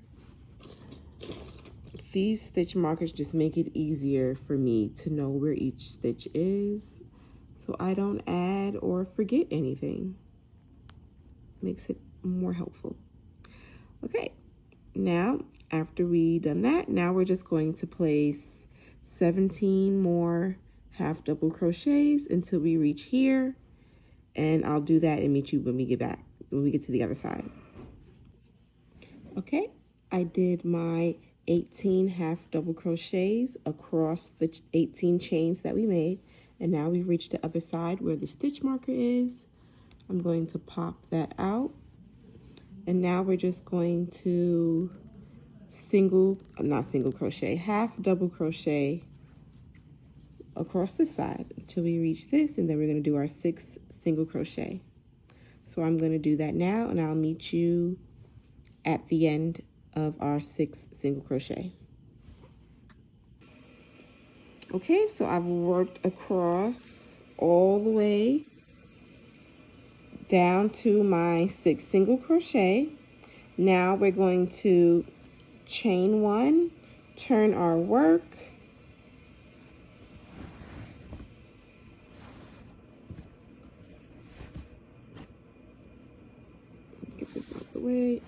These stitch markers just make it easier for me to know where each stitch is, so I don't add or forget anything. Makes it more helpful. Okay, now after we done that, now we're just going to place 17 more half double crochets until we reach here, and I'll do that and meet you when we get back, when we get to the other side. Okay, I did my 18 half double crochets across the 18 chains that we made, and now we've reached the other side where the stitch marker is. I'm going to pop that out, and now we're just going to half double crochet across the side until we reach this, and then we're going to do our 6 single crochet. So I'm going to do that now, and I'll meet you at the end of our 6 single crochet. Okay, so I've worked across all the way down to my 6 single crochet. Now we're going to chain 1, turn our work, get this out the way,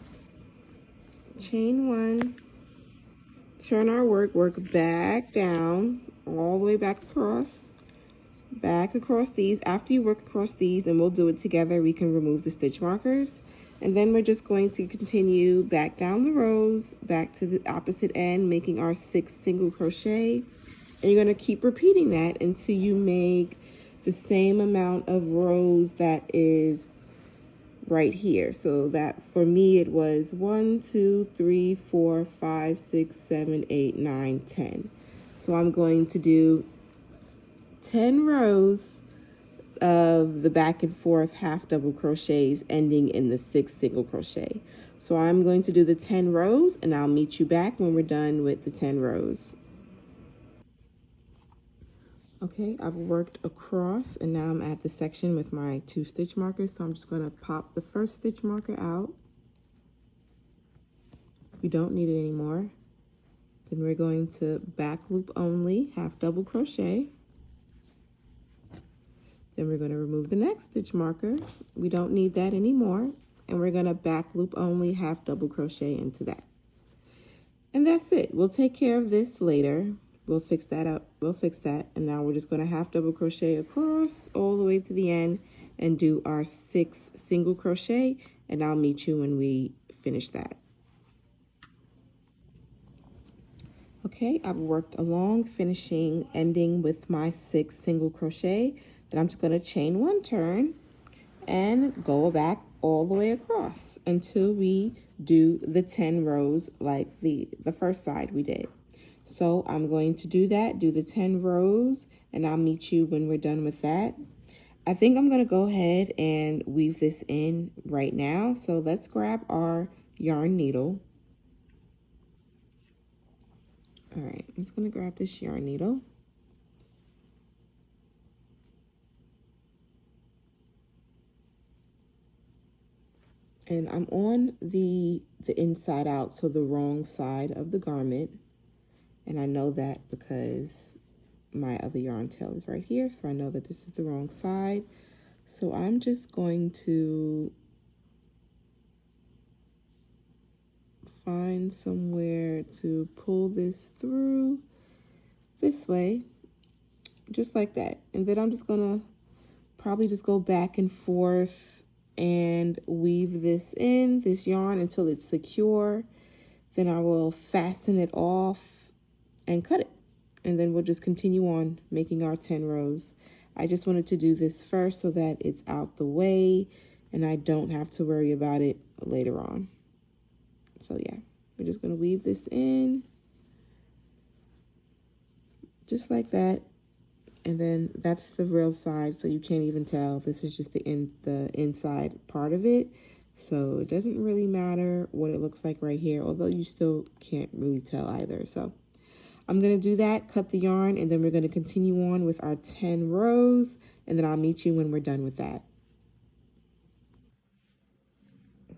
chain 1, turn our work back down, all the way back across these. After you work across these, and we'll do it together, we can remove the stitch markers. And then we're just going to continue back down the rows, back to the opposite end, making our 6 single crochet. And you're going to keep repeating that until you make the same amount of rows that is right here. So that for me, it was 1, 2, 3, 4, 5, 6, 7, 8, 9, 10. So I'm going to do 10 rows of the back and forth half double crochets ending in the 6 single crochet. So I'm going to do the 10 rows, and I'll meet you back when we're done with the 10 rows. Okay, I've worked across, and now I'm at the section with my 2 stitch markers. So I'm just going to pop the first stitch marker out. We don't need it anymore. Then we're going to back loop only, half double crochet. Then we're going to remove the next stitch marker. We don't need that anymore. And we're going to back loop only, half double crochet into that. And that's it. We'll take care of this later. We'll fix that up. We'll fix that. And now we're just going to half double crochet across all the way to the end and do our 6 single crochet. And I'll meet you when we finish that. Okay, I've worked along, finishing, ending with my 6 single crochet. Then I'm just going to chain 1 turn and go back all the way across until we do the 10 rows like the first side we did. So I'm going to do that, do the 10 rows, and I'll meet you when we're done with that. I think I'm going to go ahead and weave this in right now. So let's grab our yarn needle. All right, I'm just going to grab this yarn needle. And I'm on the inside out, so the wrong side of the garment. And I know that because my other yarn tail is right here, so I know that this is the wrong side. So I'm just going to find somewhere to pull this through this way, just like that. And then I'm just gonna probably just go back and forth and weave this in, this yarn, until it's secure. Then I will fasten it off and cut it. And then we'll just continue on making our 10 rows. I just wanted to do this first so that it's out the way and I don't have to worry about it later on. So yeah, we're just gonna weave this in just like that. And then that's the real side, so you can't even tell. This is just the inside part of it. So it doesn't really matter what it looks like right here, although you still can't really tell either. So I'm going to do that, cut the yarn, and then we're going to continue on with our 10 rows, and then I'll meet you when we're done with that.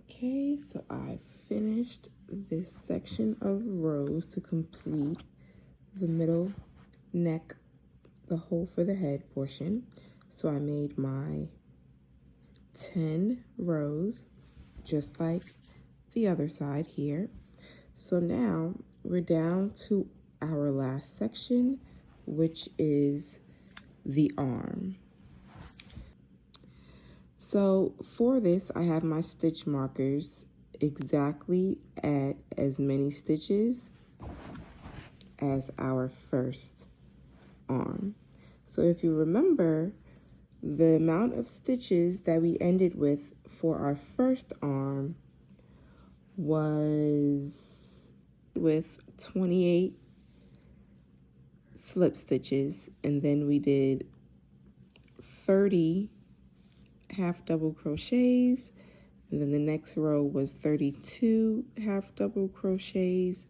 Okay, so I finished this section of rows to complete the middle neck, the hole for the head portion. So I made my 10 rows just like the other side here. So now we're down to our last section, which is the arm. So for this, I have my stitch markers exactly at as many stitches as our first arm. So if you remember, the amount of stitches that we ended with for our first arm was with 28 slip stitches, and then we did 30 half double crochets, and then the next row was 32 half double crochets,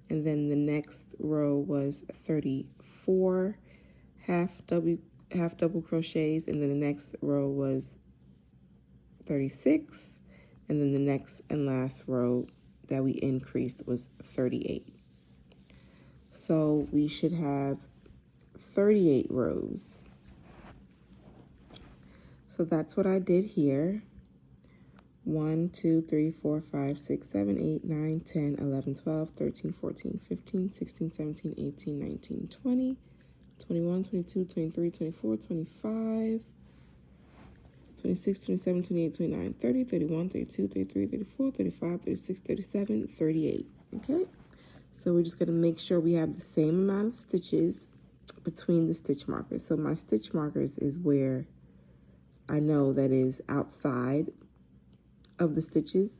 and then the next row was 34 half double crochets, and then the next row was 36, and then the next and last row that we increased was 38. So we should have 38 rows. So that's what I did here. 1, 2, 3, 4, 5, 6, 7, 8, 9, 10, 11, 12, 13, 14, 15, 16, 17, 18, 19, 20, 21, 22, 23, 24, 25, 26, 27, 28, 29, 30, 31, 32, 33, 34, 35, 36, 37, 38. Okay? So we're just going to make sure we have the same amount of stitches between the stitch markers. So my stitch markers is where I know that is outside of the stitches,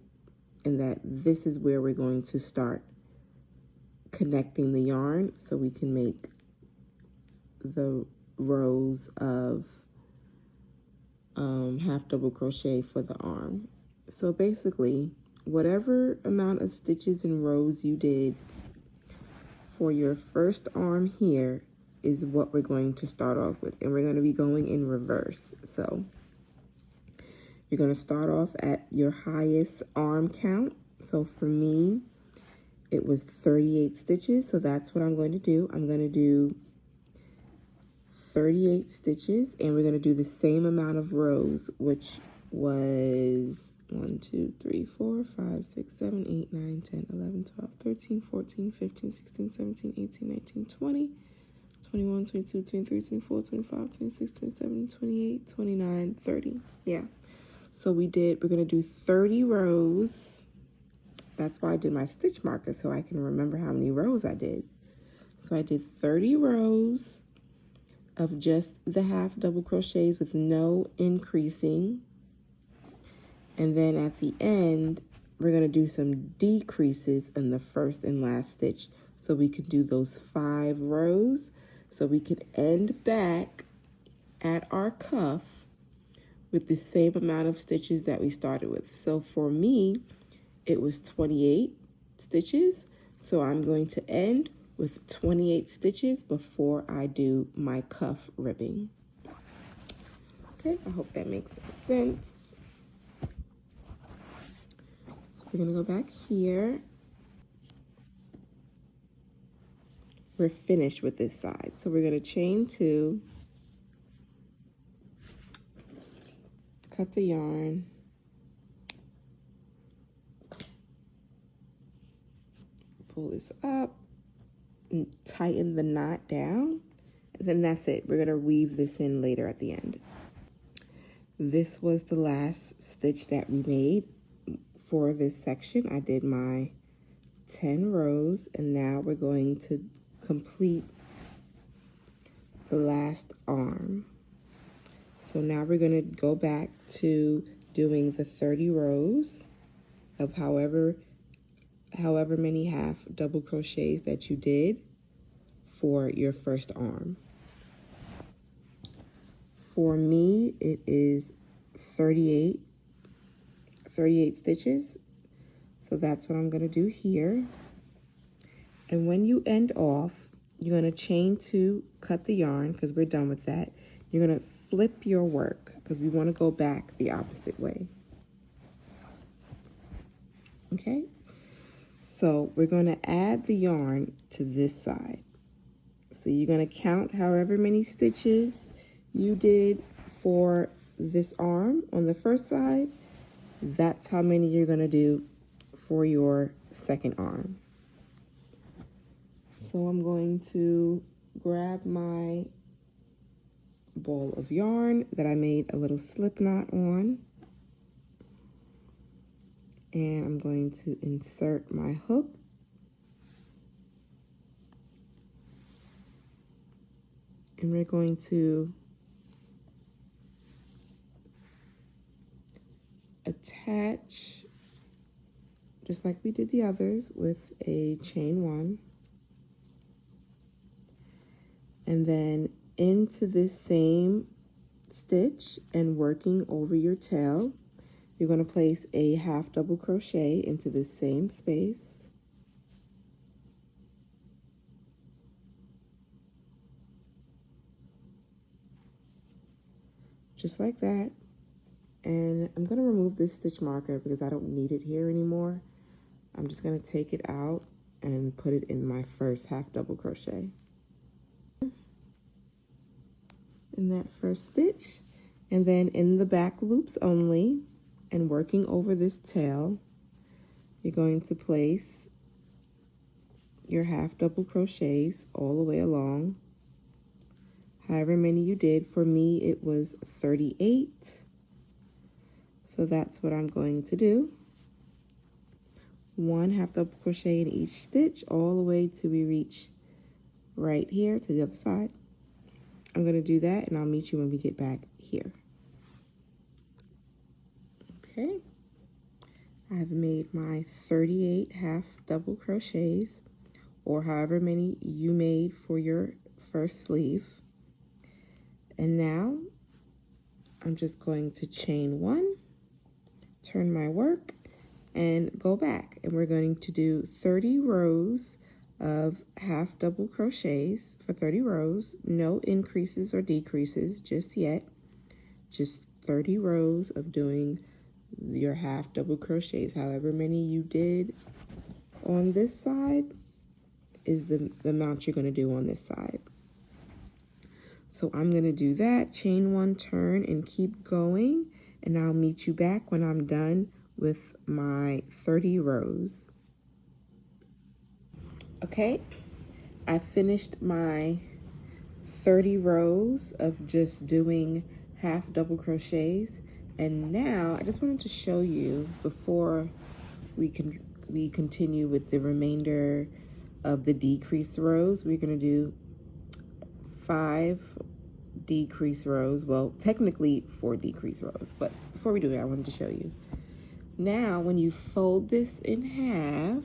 and that this is where we're going to start connecting the yarn so we can make the rows of half double crochet for the arm. So basically, whatever amount of stitches and rows you did for your first arm here is what we're going to start off with, and we're going to be going in reverse. So you're going to start off at your highest arm count. So for me, it was 38 stitches, so that's what I'm going to do. I'm going to do 38 stitches, and we're going to do the same amount of rows, which was 1, 2, 3, 4, 5, 6, 7, 8, 9, 10, 11, 12, 13, 14, 15, 16, 17, 18, 19, 20, 21, 22, 23, 24, 25, 26, 27, 28, 29, 30. Yeah. So we're going to do 30 rows. That's why I did my stitch marker, so I can remember how many rows I did. So I did 30 rows of just the half double crochets with no increasing. And then at the end, we're going to do some decreases in the first and last stitch. So we could do those 5 rows. So we could end back at our cuff with the same amount of stitches that we started with. So for me, it was 28 stitches. So I'm going to end with 28 stitches before I do my cuff ribbing. Okay, I hope that makes sense. So we're gonna go back here. We're finished with this side. So we're gonna chain 2, cut the yarn, pull this up, and tighten the knot down, and then that's it. We're gonna weave this in later at the end. This was the last stitch that we made for this section. I did my 10 rows, and now we're going to complete the last arm. So now we're going to go back to doing the 30 rows of however many half double crochets that you did for your first arm. For me, it is 38 stitches. So that's what I'm going to do here. And when you end off, you're going to chain 2, cut the yarn, because we're done with that. You're going to flip your work, because we want to go back the opposite way. Okay? So we're going to add the yarn to this side. So you're going to count however many stitches you did for this arm on the first side. That's how many you're going to do for your second arm. So I'm going to grab my ball of yarn that I made a little slip knot on, and I'm going to insert my hook, and we're going to attach, just like we did the others, with a chain 1, and then into this same stitch and working over your tail, you're going to place a half double crochet into the same space. Just like that. And I'm going to remove this stitch marker because I don't need it here anymore. I'm just going to take it out and put it in my first half double crochet. In that first stitch, and then in the back loops only, and working over this tail, you're going to place your half double crochets all the way along. However many you did. For me, it was 38. So that's what I'm going to do. One half double crochet in each stitch all the way till we reach right here to the other side. I'm going to do that and I'll meet you when we get back here. Okay. I've made my 38 half double crochets, or however many you made for your first sleeve. And now I'm just going to chain one, turn my work, and go back. And we're going to do 30 rows of half double crochets for 30 rows. No increases or decreases just yet. Just 30 rows of doing your half double crochets. However many you did on this side is the amount you're going to do on this side. So I'm going to do that, chain one, turn, and keep going, and I'll meet you back when I'm done with my 30 rows. Okay, I finished my 30 rows of just doing half double crochets, and now I just wanted to show you before we continue with the remainder of the decrease rows. We're going to do 5 decrease rows. Well, technically 4 decrease rows, but before we do that, I wanted to show you. Now, when you fold this in half,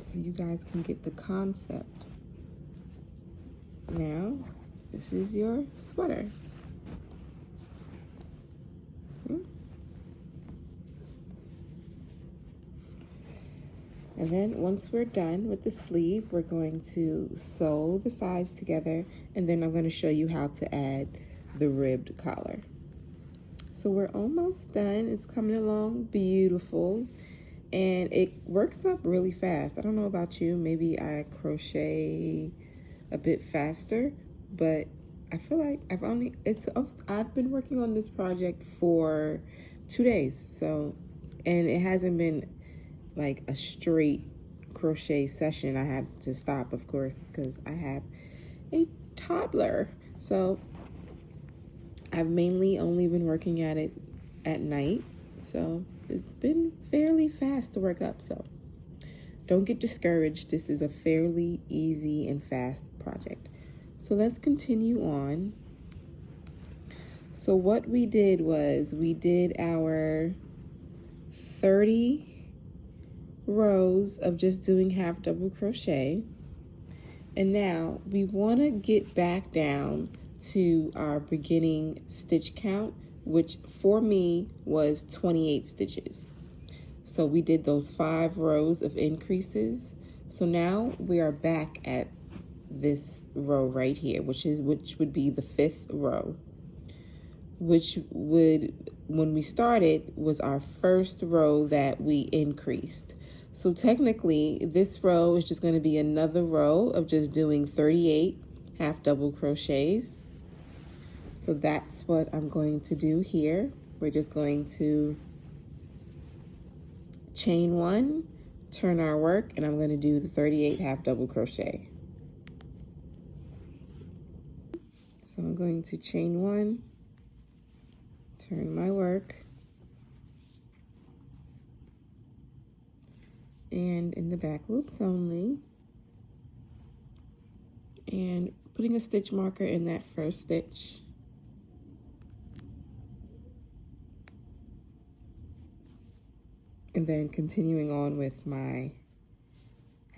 so you guys can get the concept. Now, this is your sweater. Okay. And then once we're done with the sleeve, we're going to sew the sides together, and then I'm going to show you how to add the ribbed collar. So we're almost done. It's coming along beautiful, and it works up really fast. I don't know about you, maybe I crochet a bit faster, but I feel like I've been working on this project for 2 days, so, and it hasn't been like a straight crochet session. I had to stop, of course, because I have a toddler. So I've mainly only been working at it at night. So it's been fairly fast to work up. So don't get discouraged. This is a fairly easy and fast project. So let's continue on. So what we did was we did our 30 rows of just doing half double crochet, and now we want to get back down to our beginning stitch count, which for me was 28 stitches. So we did those 5 rows of increases. So now we are back at this row right here, which would be the 5th row, which would, when we started, was our first row that we increased. So technically, this row is just going to be another row of just doing 38 half double crochets. So that's what I'm going to do here. We're just going to chain one, turn our work, and I'm going to do the 38 half double crochet. So I'm going to chain one, turn my work, and in the back loops only, and putting a stitch marker in that first stitch, and then continuing on with my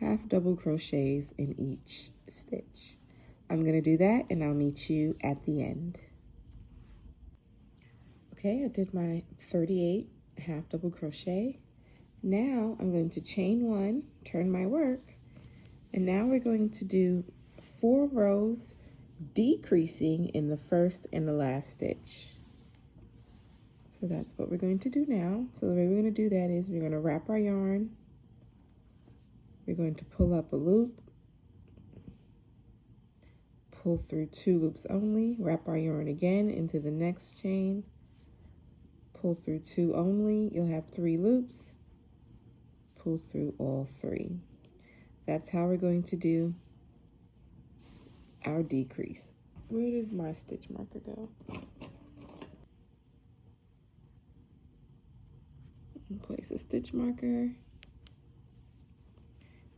half double crochets in each stitch. I'm going to do that and I'll meet you at the end. Okay, I did my 38 half double crochet. Now I'm going to chain 1, turn my work, and now we're going to do 4 rows decreasing in the first and the last stitch. So that's what we're going to do now. So the way we're going to do that is we're going to wrap our yarn. We're going to pull up a loop, pull through 2 loops only, wrap our yarn again into the next chain, pull through 2 only, you'll have 3 loops, pull through all 3. That's how we're going to do our decrease. Where did my stitch marker go? Place a stitch marker.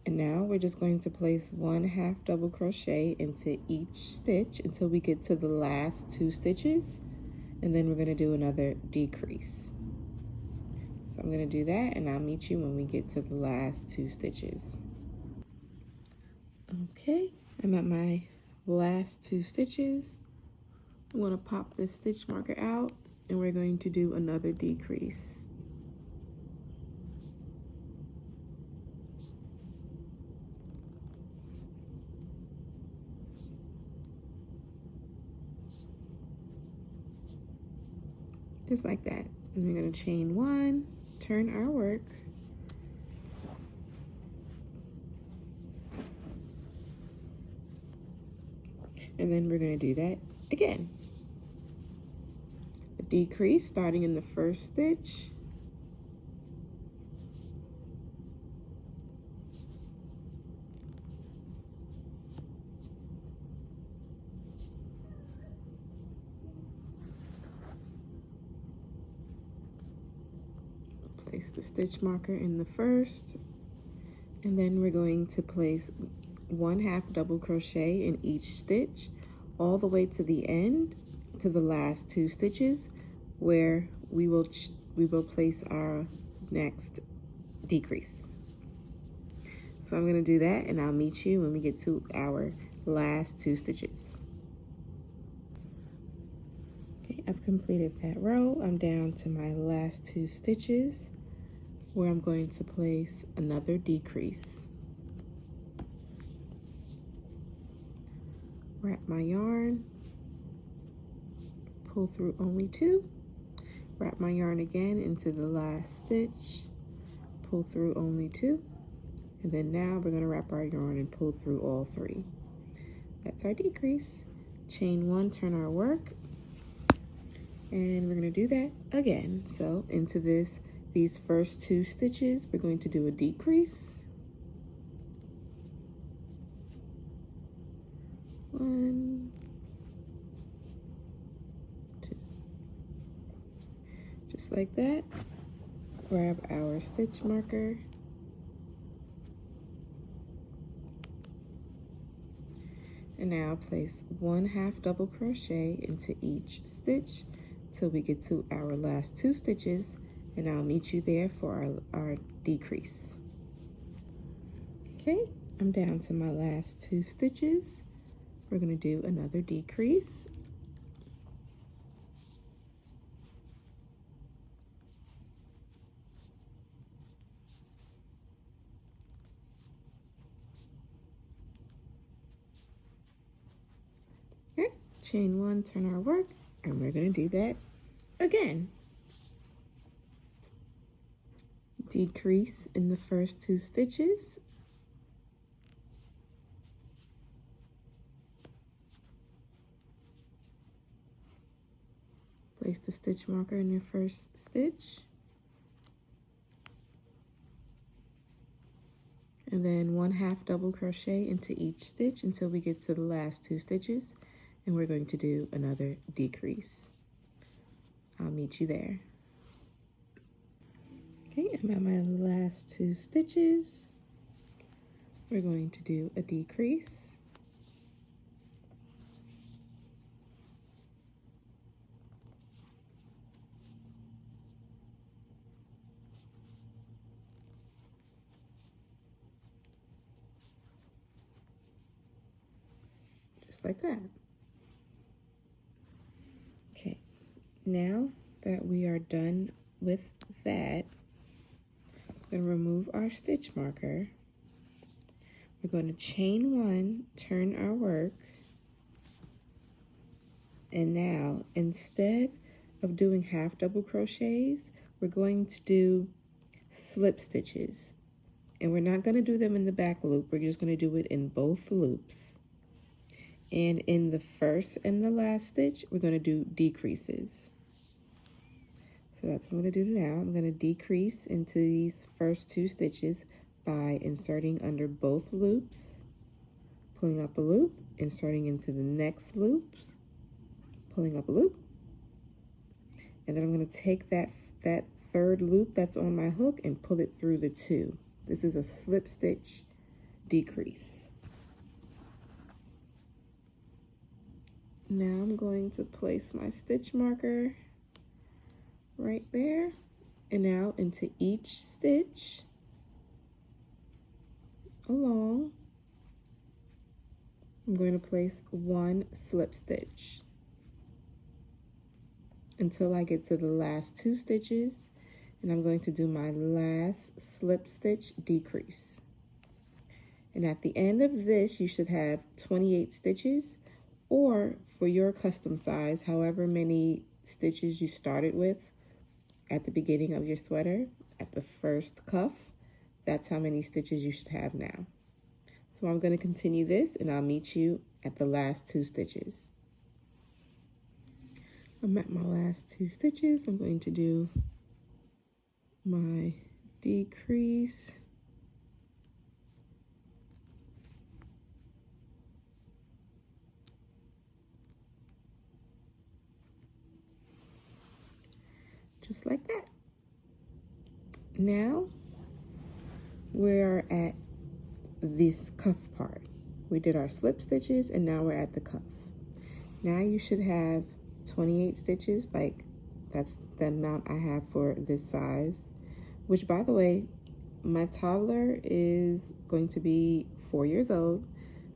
And now we're just going to place 1 half double crochet into each stitch until we get to the last 2 stitches. And then we're going to do another decrease. So I'm going to do that and I'll meet you when we get to the last 2 stitches. Okay, I'm at my last 2 stitches. I'm going to pop this stitch marker out and we're going to do another decrease. Just like that. And we're going to chain 1, turn our work, and then we're going to do that again. A decrease starting in the first stitch, place the stitch marker in the first, and then we're going to place 1 half double crochet in each stitch all the way to the end, to the last 2 stitches, where we will place our next decrease. So I'm going to do that and I'll meet you when we get to our last 2 stitches. Okay, I've completed that row. I'm down to my last 2 stitches, where I'm going to place another decrease. Wrap my yarn, pull through only 2, wrap my yarn again into the last stitch, pull through only 2, and then now we're going to wrap our yarn and pull through all 3. That's our decrease. Chain 1, turn our work, and we're going to do that again. So into these first 2 stitches, we're going to do a decrease. 1, 2. Just like that. Grab our stitch marker. And now place 1 half double crochet into each stitch till we get to our last 2 stitches, and I'll meet you there for our decrease. Okay, I'm down to my last 2 stitches. We're going to do another decrease. Okay, chain 1, turn our work, and we're going to do that again. Decrease in the first 2 stitches. Place the stitch marker in your first stitch. And then 1 half double crochet into each stitch until we get to the last 2 stitches. And we're going to do another decrease. I'll meet you there. Okay, I'm at my last 2 stitches. We're going to do a decrease. just like that. Okay, now that we are done with that, we're going to remove our stitch marker. We're going to chain one, turn our work, and now instead of doing half double crochets, we're going to do slip stitches. And we're not going to do them in the back loop, we're just going to do it in both loops. And in the first and the last stitch, we're going to do decreases. So that's what I'm going to do now. I'm going to decrease into these first two stitches by inserting under both loops, pulling up a loop, inserting into the next loop, pulling up a loop, and then I'm going to take that third loop that's on my hook and pull it through the two. This is a slip stitch decrease. Now I'm going to place my stitch marker right there, and now into each stitch along, I'm going to place one slip stitch until I get to the last two stitches, and I'm going to do my last slip stitch decrease. And at the end of this, you should have 28 stitches, or for your custom size, however many stitches you started with at the beginning of your sweater, at the first cuff, that's how many stitches you should have now. So I'm going to continue this, and I'll meet you at the last two stitches. I'm at my last two stitches. I'm going to do my decrease, just like that. Now we're at this cuff part. We did our slip stitches, and now we're at the cuff. Now you should have 28 stitches, like that's the amount I have for this size, which, by the way, my toddler is going to be 4 years old.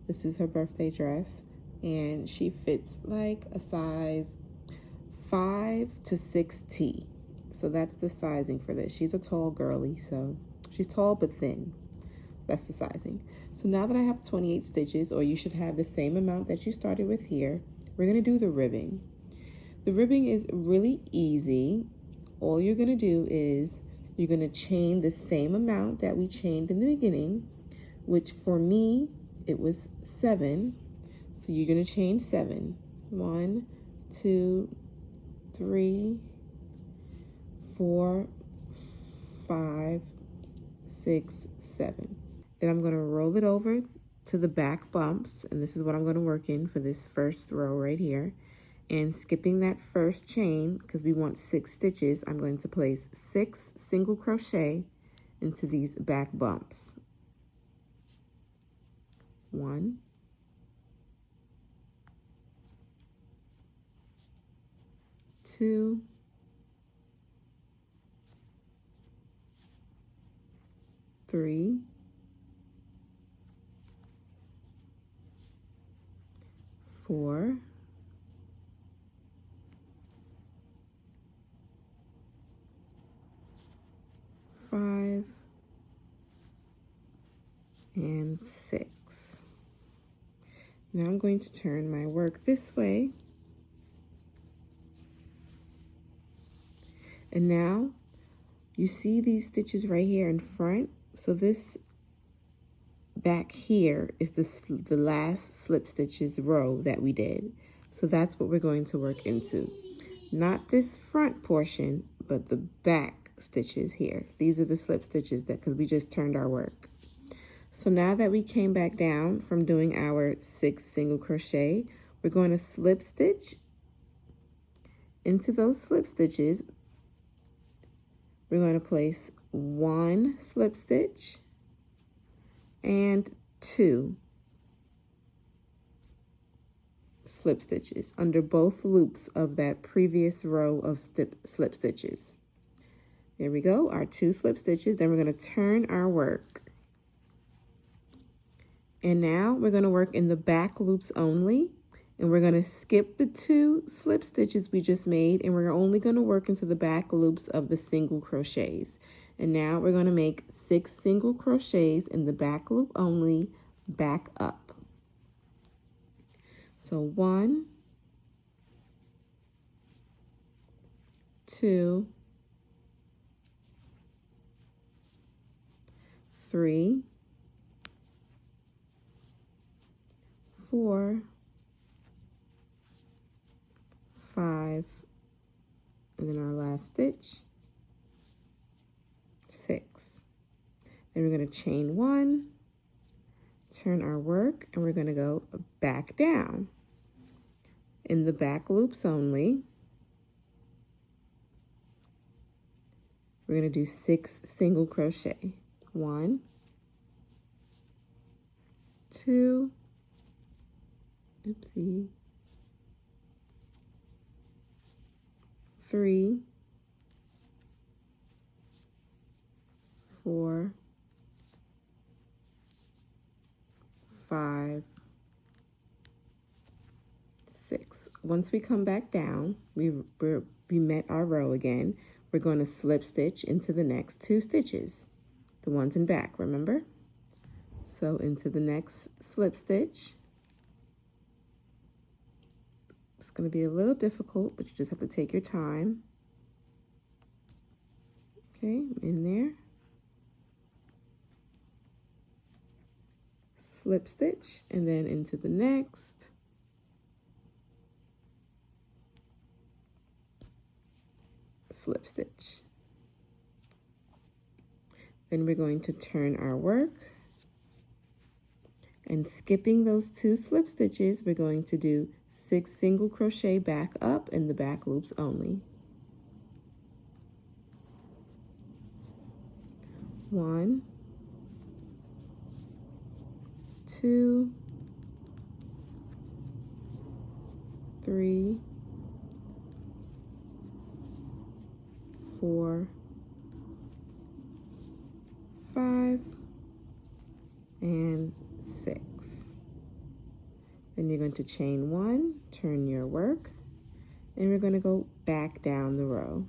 This is her birthday dress, and she fits like a size 5 to 6T. So that's the sizing for this. She's a tall girly, so she's tall but thin. That's the sizing. So now that I have 28 stitches, or you should have the same amount that you started with here, we're gonna do the ribbing. The ribbing is really easy. All you're gonna do is you're gonna chain the same amount that we chained in the beginning, which for me, it was 7. So you're gonna chain 7. 1, 2, 3, 4, 5, 6, 7. Then I'm gonna roll it over to the back bumps, and this is what I'm gonna work in for this first row right here. And skipping that first chain, because we want 6 stitches, I'm going to place 6 single crochet into these back bumps. 1, 2, 3, 4, 5, and 6. Now I'm going to turn my work this way. And now you see these stitches right here in front. So this back here is the last slip stitches row that we did. So that's what we're going to work into. Not this front portion, but the back stitches here. These are the slip stitches because we just turned our work. So now that we came back down from doing our 6 single crochet, we're going to slip stitch into those slip stitches. We're going to place 1 slip stitch and 2 slip stitches under both loops of that previous row of slip stitches. There we go, our 2 slip stitches. Then we're going to turn our work. And now we're going to work in the back loops only. And we're going to skip the 2 slip stitches we just made, and we're only going to work into the back loops of the single crochets. And now we're going to make 6 single crochets in the back loop only, back up. So 1, 2, 3, 4, 5, and then our last stitch, 6. Then we're going to chain 1, turn our work, and we're going to go back down in the back loops only. We're going to do 6 single crochet. 1, 2, oopsie, 3, 4, 5, 6. Once we come back down, we met our row again. We're going to slip stitch into the next 2 stitches, the ones in back, remember? So into the next slip stitch. It's going to be a little difficult, but you just have to take your time. Okay, in there. Slip stitch, and then into the next. Slip stitch. Then we're going to turn our work, and skipping those 2 slip stitches, we're going to do 6 single crochet back up in the back loops only. 1, 2, 3, 4, 5, and 6. Then you're going to chain 1, turn your work, and we're going to go back down the row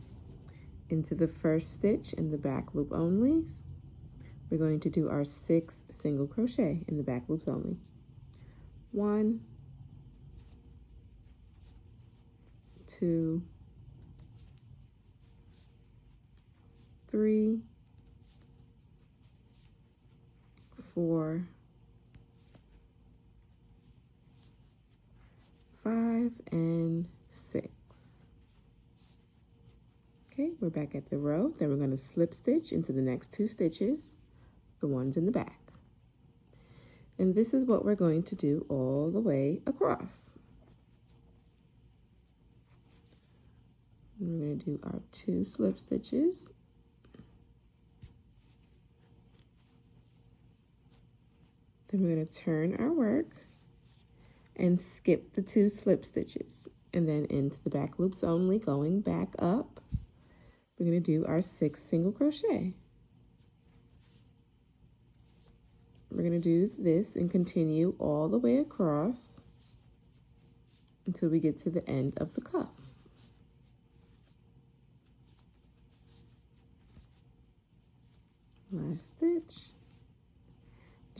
into the first stitch in the back loop only. We're going to do our 6 single crochet in the back loops only. 1, 2, 3, 4, 5, and 6. Okay, we're back at the row. Then we're going to slip stitch into the next 2 stitches, the ones in the back. And this is what we're going to do all the way across. And we're going to do our 2 slip stitches. Then we're going to turn our work and skip the 2 slip stitches, and then into the back loops only, going back up. We're going to do our 6 single crochet. We're going to do this and continue all the way across until we get to the end of the cuff. Last stitch,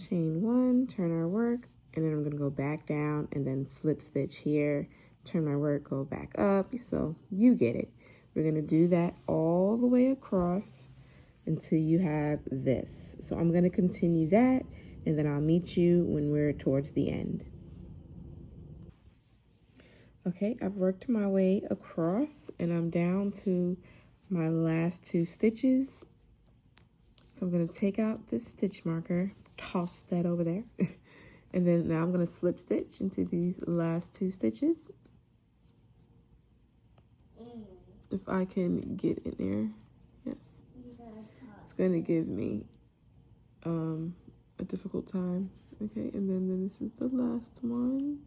chain 1, turn our work, and then I'm going to go back down and then slip stitch here, turn my work, go back up. So you get it. We're going to do that all the way across until you have this. So I'm going to continue that, and then I'll meet you when we're towards the end. Okay, I've worked my way across, and I'm down to my last 2 stitches. So I'm going to take out this stitch marker, toss that over there, and then now I'm going to slip stitch into these last 2 stitches. If I can get in there, yes. It's going to give me a difficult time. Okay, and then this is the last one.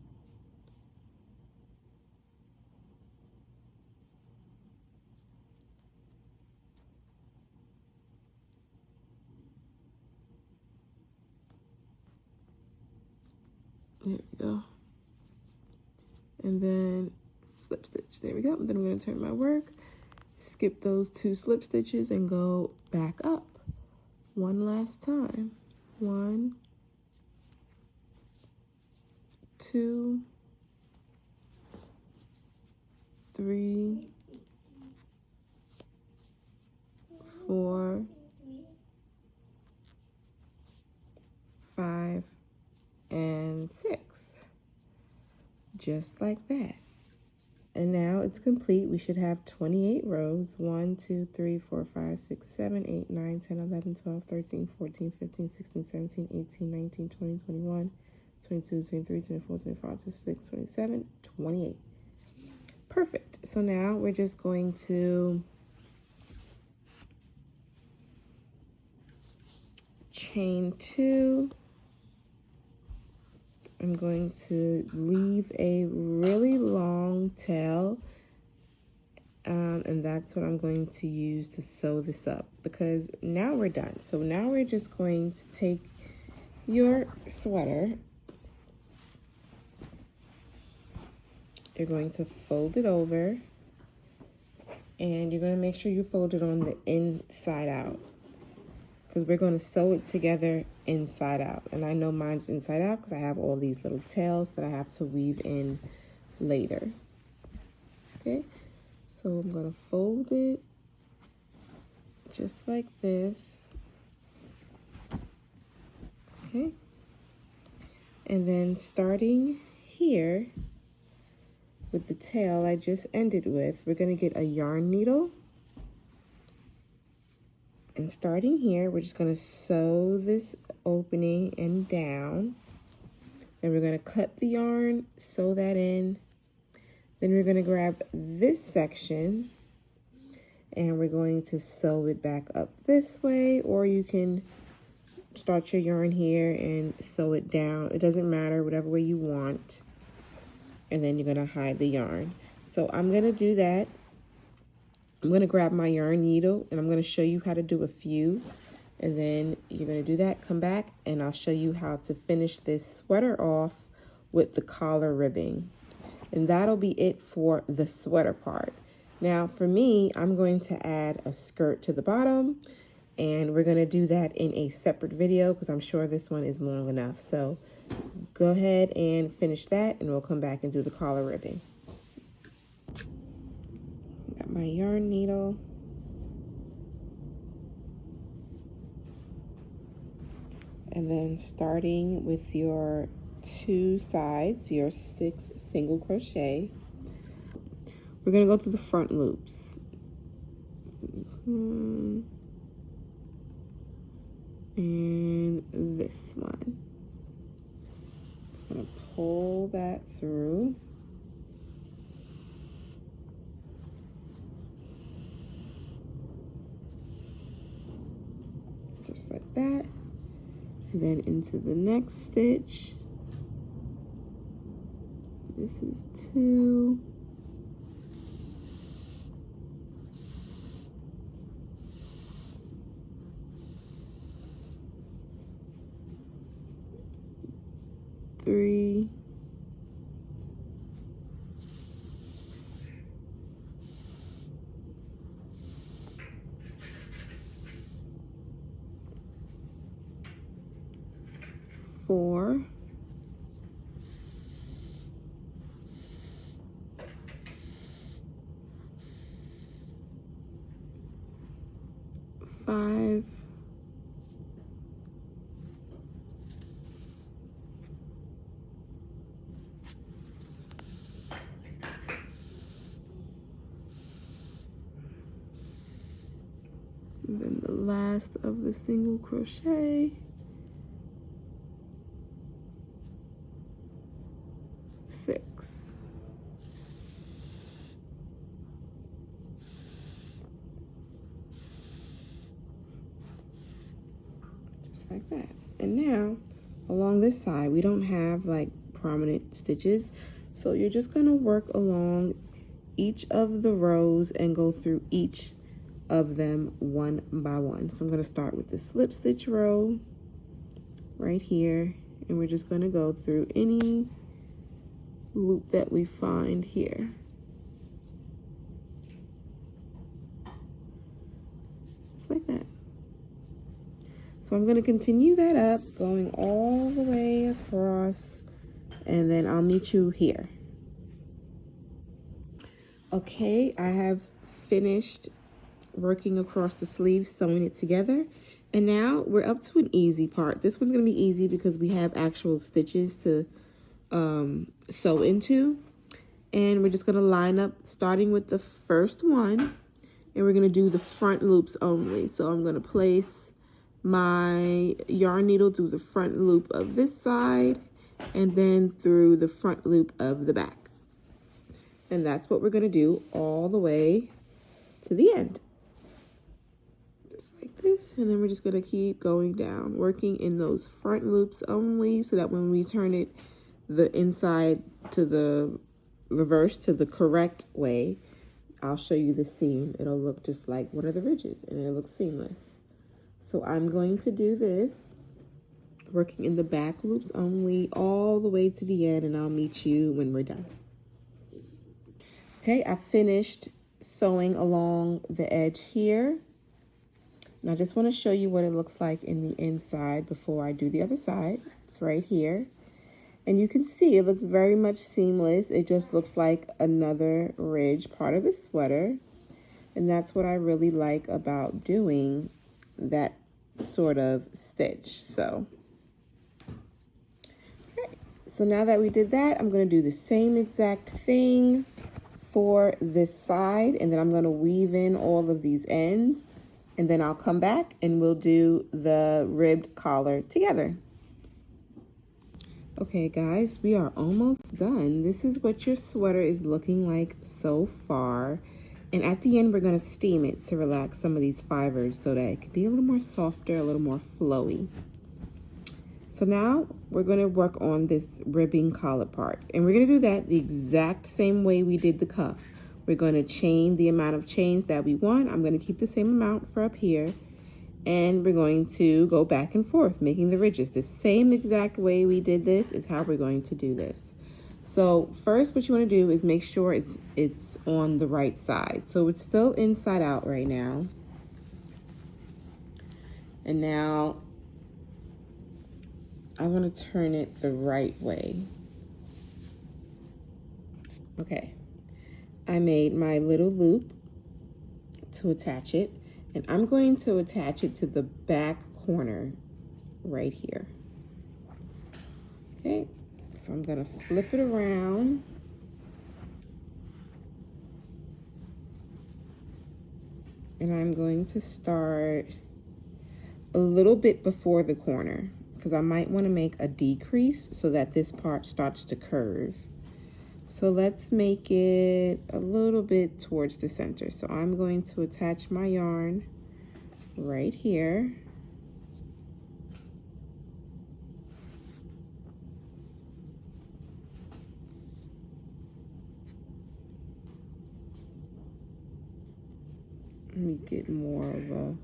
There we go. and then slip stitch. There we go. And then I'm going to turn my work, skip those 2 slip stitches, and go back up one last time. 1, 2, 3, 4, 5, and 6. Just like that. And now it's complete. We should have 28 rows. 1, 2, 3, 4, 5, 6, 7, 8, 9, 10, 11, 12, 13, 14, 15, 16, 17, 18, 19, 20, 21, 22, 23, 24, 25, 26, 27, 28. Perfect. So now we're just going to chain 2. I'm going to leave a really long tail, and that's what I'm going to use to sew this up, because now we're done. So now we're just going to take your sweater, you're going to fold it over, and you're going to make sure you fold it on the inside out, because we're going to sew it together inside out. And I know mine's inside out because I have all these little tails that I have to weave in later. Okay, so I'm going to fold it just like this. Okay, and then starting here with the tail I just ended with, we're going to get a yarn needle. And starting here, we're just going to sew this opening and down. Then we're going to cut the yarn, sew that in. Then we're going to grab this section and we're going to sew it back up this way, or you can start your yarn here and sew it down. It doesn't matter, whatever way you want. And then you're going to hide the yarn. So I'm going to do that. I'm going to grab my yarn needle and I'm going to show you how to do a few, and then you're going to do that, come back, and I'll show you how to finish this sweater off with the collar ribbing. And that'll be it for the sweater part. Now for me, I'm going to add a skirt to the bottom, and we're going to do that in a separate video because I'm sure this one is long enough. So go ahead and finish that and we'll come back and do the collar ribbing. Got my yarn needle. And then starting with your 2 sides, your 6 single crochet, we're going to go through the front loops. And this one. Just going to pull that through. Just like that, and then into the next stitch. This is 2, three, 4, 5, 'and then the last of the single crochet, 6. Just like that. And now along this side, we don't have like prominent stitches, so you're just going to work along each of the rows and go through each of them one by one. So I'm going to start with the slip stitch row right here, and we're just going to go through any loop that we find here. Just like that. So I'm going to continue that up, going all the way across, and then I'll meet you here. Okay, I have finished working across the sleeves, sewing it together. And now we're up to an easy part. This one's going to be easy because we have actual stitches to sew into. And we're just going to line up starting with the first one. And we're going to do the front loops only. So I'm going to place my yarn needle through the front loop of this side and then through the front loop of the back. And that's what we're going to do all the way to the end. Just like this. And then we're just going to keep going down, working in those front loops only so that when we turn it the inside to the reverse to the correct way, I'll show you the seam. It'll look just like one of the ridges and it'll look seamless. So I'm going to do this, working in the back loops only all the way to the end, and I'll meet you when we're done. Okay, I finished sewing along the edge here. And I just want to show you what it looks like in the inside before I do the other side. It's right here. And you can see it looks very much seamless. It just looks like another ridge, part of the sweater. And that's what I really like about doing that sort of stitch. So now that we did that, I'm going to do the same exact thing for this side, and then I'm going to weave in all of these ends, and then I'll come back and we'll do the ribbed collar together. Okay guys, we are almost done. This is what your sweater is looking like so far. And at the end, we're going to steam it to relax some of these fibers so that it can be a little more softer, a little more flowy. So now we're going to work on this ribbing collar part. And we're going to do that the exact same way we did the cuff. We're going to chain the amount of chains that we want. I'm going to keep the same amount for up here. And we're going to go back and forth, making the ridges. The same exact way we did this is how we're going to do this. So first, what you want to do is make sure it's on the right side. So it's still inside out right now. And now I want to turn it the right way. Okay. I made my little loop to attach it, and I'm going to attach it to the back corner right here. Okay. So I'm going to flip it around. And I'm going to start a little bit before the corner because I might want to make a decrease so that this part starts to curve. So let's make it a little bit towards the center. So I'm going to attach my yarn right here. Let me get more of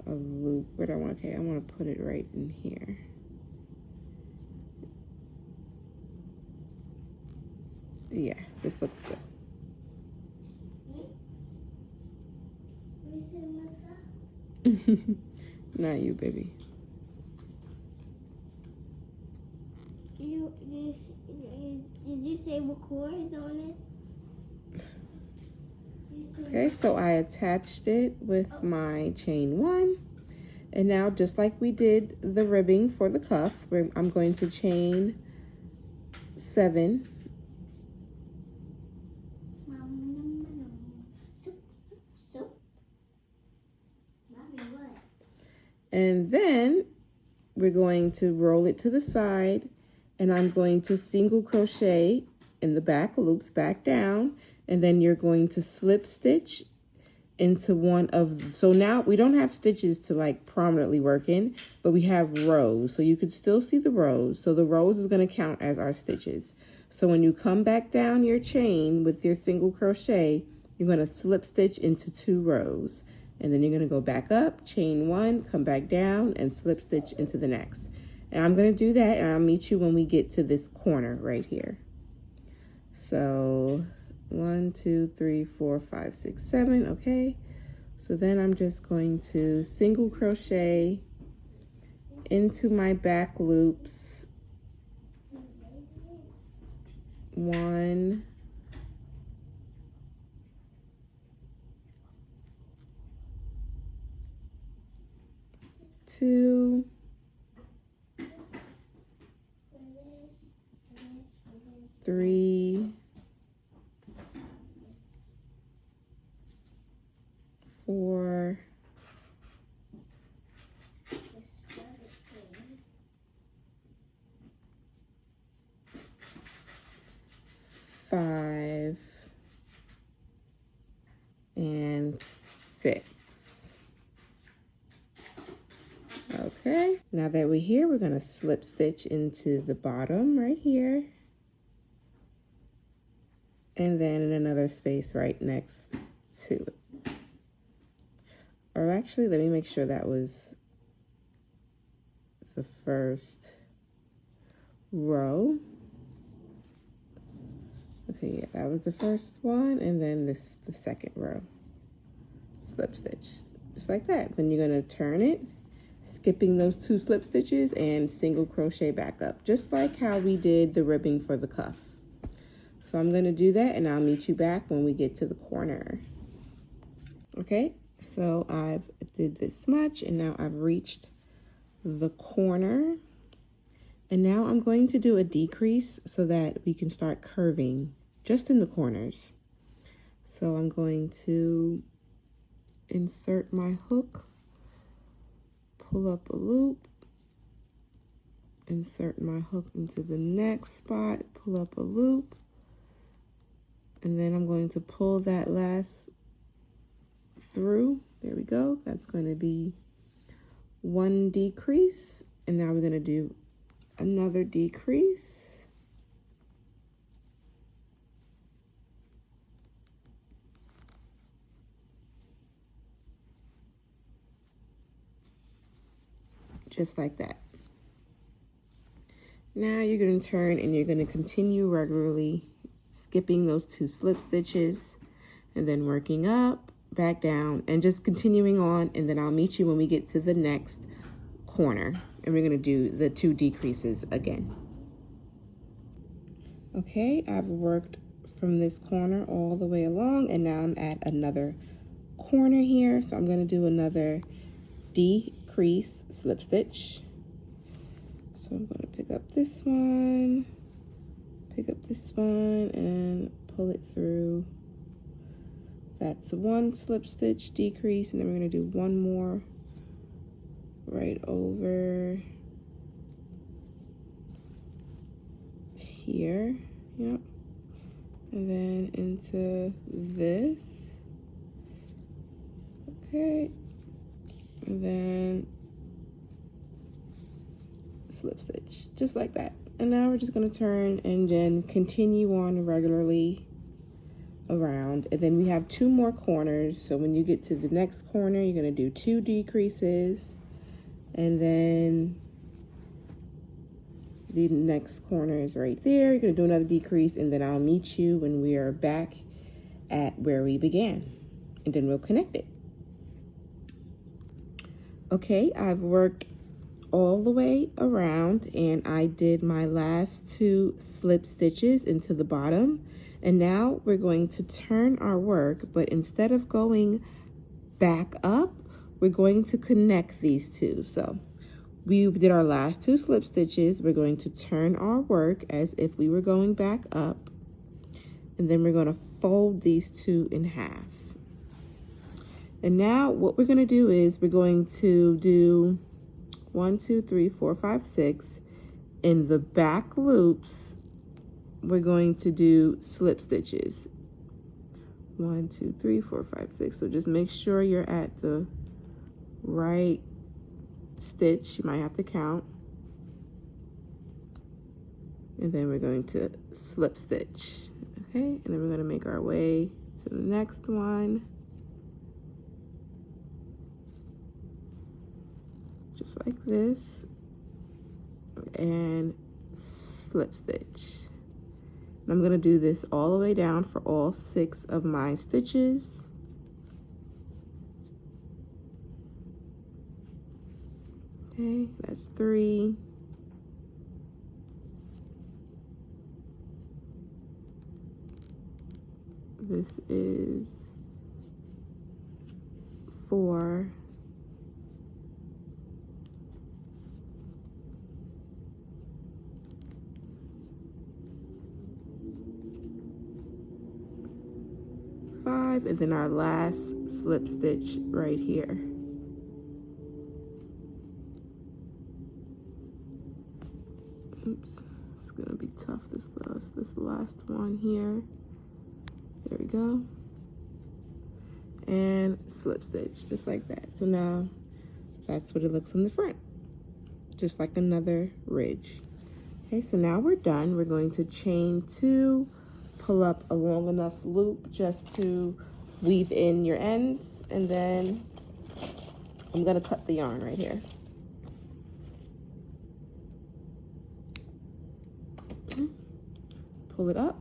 a loop. Where do I want? Okay, I want to put it right in here. Yeah, this looks good. Not you, baby.
Did you say record on it?
Okay, so I attached it with my chain 1. And now, just like we did the ribbing for the cuff, I'm going to chain 7. And then we're going to roll it to the side, and I'm going to single crochet in the back loops back down, and then you're going to slip stitch into one of, so now we don't have stitches to like prominently work in, but we have rows, so you could still see the rows. So the rows is going to count as our stitches. So when you come back down your chain with your single crochet, you're going to slip stitch into 2 rows. And then you're going to go back up, chain 1, come back down, and slip stitch into the next. And I'm going to do that, and I'll meet you when we get to this corner right here. So 1, 2, 3, 4, 5, 6, 7. Okay. So then I'm just going to single crochet into my back loops. 1, 2, 3, 4, 5, and 6. Okay, now that we're here, we're going to slip stitch into the bottom right here, and then in another space right next to it. Or actually, let me make sure that was the first row. Okay, yeah, that was the first one, and then this the second row. Slip stitch, just like that. Then you're going to turn it, skipping those 2 slip stitches, and single crochet back up, just like how we did the ribbing for the cuff. So I'm going to do that, and I'll meet you back when we get to the corner. Okay, so I've did this much, and now I've reached the corner, and now I'm going to do a decrease so that we can start curving just in the corners. So I'm going to insert my hook, pull up a loop, insert my hook into the next spot, pull up a loop, and then I'm going to pull that last through. There we go. That's going to be 1 decrease, and now we're going to do another decrease. Just like that. Now you're going to turn, and you're going to continue regularly, skipping those 2 slip stitches, and then working up, back down, and just continuing on, and then I'll meet you when we get to the next corner, and we're going to do the 2 decreases again. Okay, I've worked from this corner all the way along, and now I'm at another corner here, so I'm going to do another decrease slip stitch. So I'm going to pick up this one, and pull it through. That's 1 slip stitch decrease, and then we're going to do 1 more right over here. Yep. And then into this. Okay. And then slip stitch, just like that. And now we're just going to turn and then continue on regularly around, and then we have 2 more corners. So when you get to the next corner, you're going to do 2 decreases, and then the next corner is right there. You're going to do another decrease, and then I'll meet you when we are back at where we began, and then we'll connect it. Okay, I've worked all the way around, and I did my last 2 slip stitches into the bottom, and now we're going to turn our work, but instead of going back up, we're going to connect these 2. So we did our last 2 slip stitches. We're going to turn our work as if we were going back up, and then we're going to fold these 2 in half. And now what we're going to do is we're going to do 1, 2, 3, 4, 5, 6. In the back loops, we're going to do slip stitches. 1, 2, 3, 4, 5, 6. So just make sure you're at the right stitch. You might have to count. And then we're going to slip stitch. Okay, and then we're going to make our way to the next one. Just like this. and slip stitch. And I'm going to do this all the way down for all 6 of my stitches. Okay, that's 3. This is 4. And then our last slip stitch right here. Oops, it's gonna be tough, this last one here. There we go. And slip stitch, just like that. So now that's what it looks on the front, just like another ridge. Okay, so now we're done. We're going to chain 2, pull up a long enough loop just to weave in your ends, and then I'm gonna cut the yarn right here. Pull it up,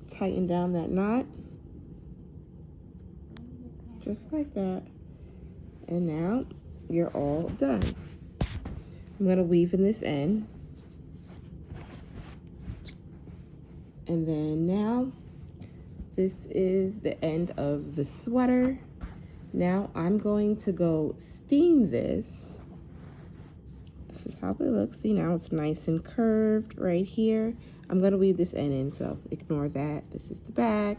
tighten down that knot, just like that. And now you're all done. I'm gonna weave in this end. And then now, this is the end of the sweater. Now I'm going to go steam this. This is how it looks. See, now it's nice and curved right here. I'm gonna weave this end in, so ignore that. This is the back.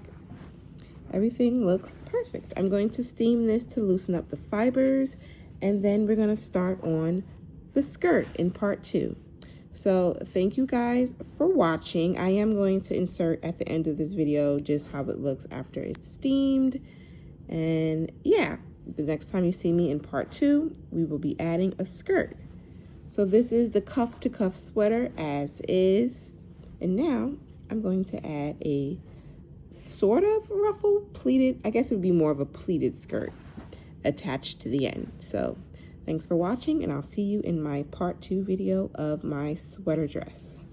Everything looks perfect. I'm going to steam this to loosen up the fibers, and then we're gonna start on the skirt in part 2. So thank you guys for watching. I am going to insert at the end of this video just how it looks after it's steamed. And yeah, the next time you see me in part 2, we will be adding a skirt. So this is the cuff to cuff sweater as is. And now I'm going to add a sort of ruffle pleated, I guess it would be more of a pleated skirt attached to the end. So thanks for watching, and I'll see you in my part 2 video of my sweater dress.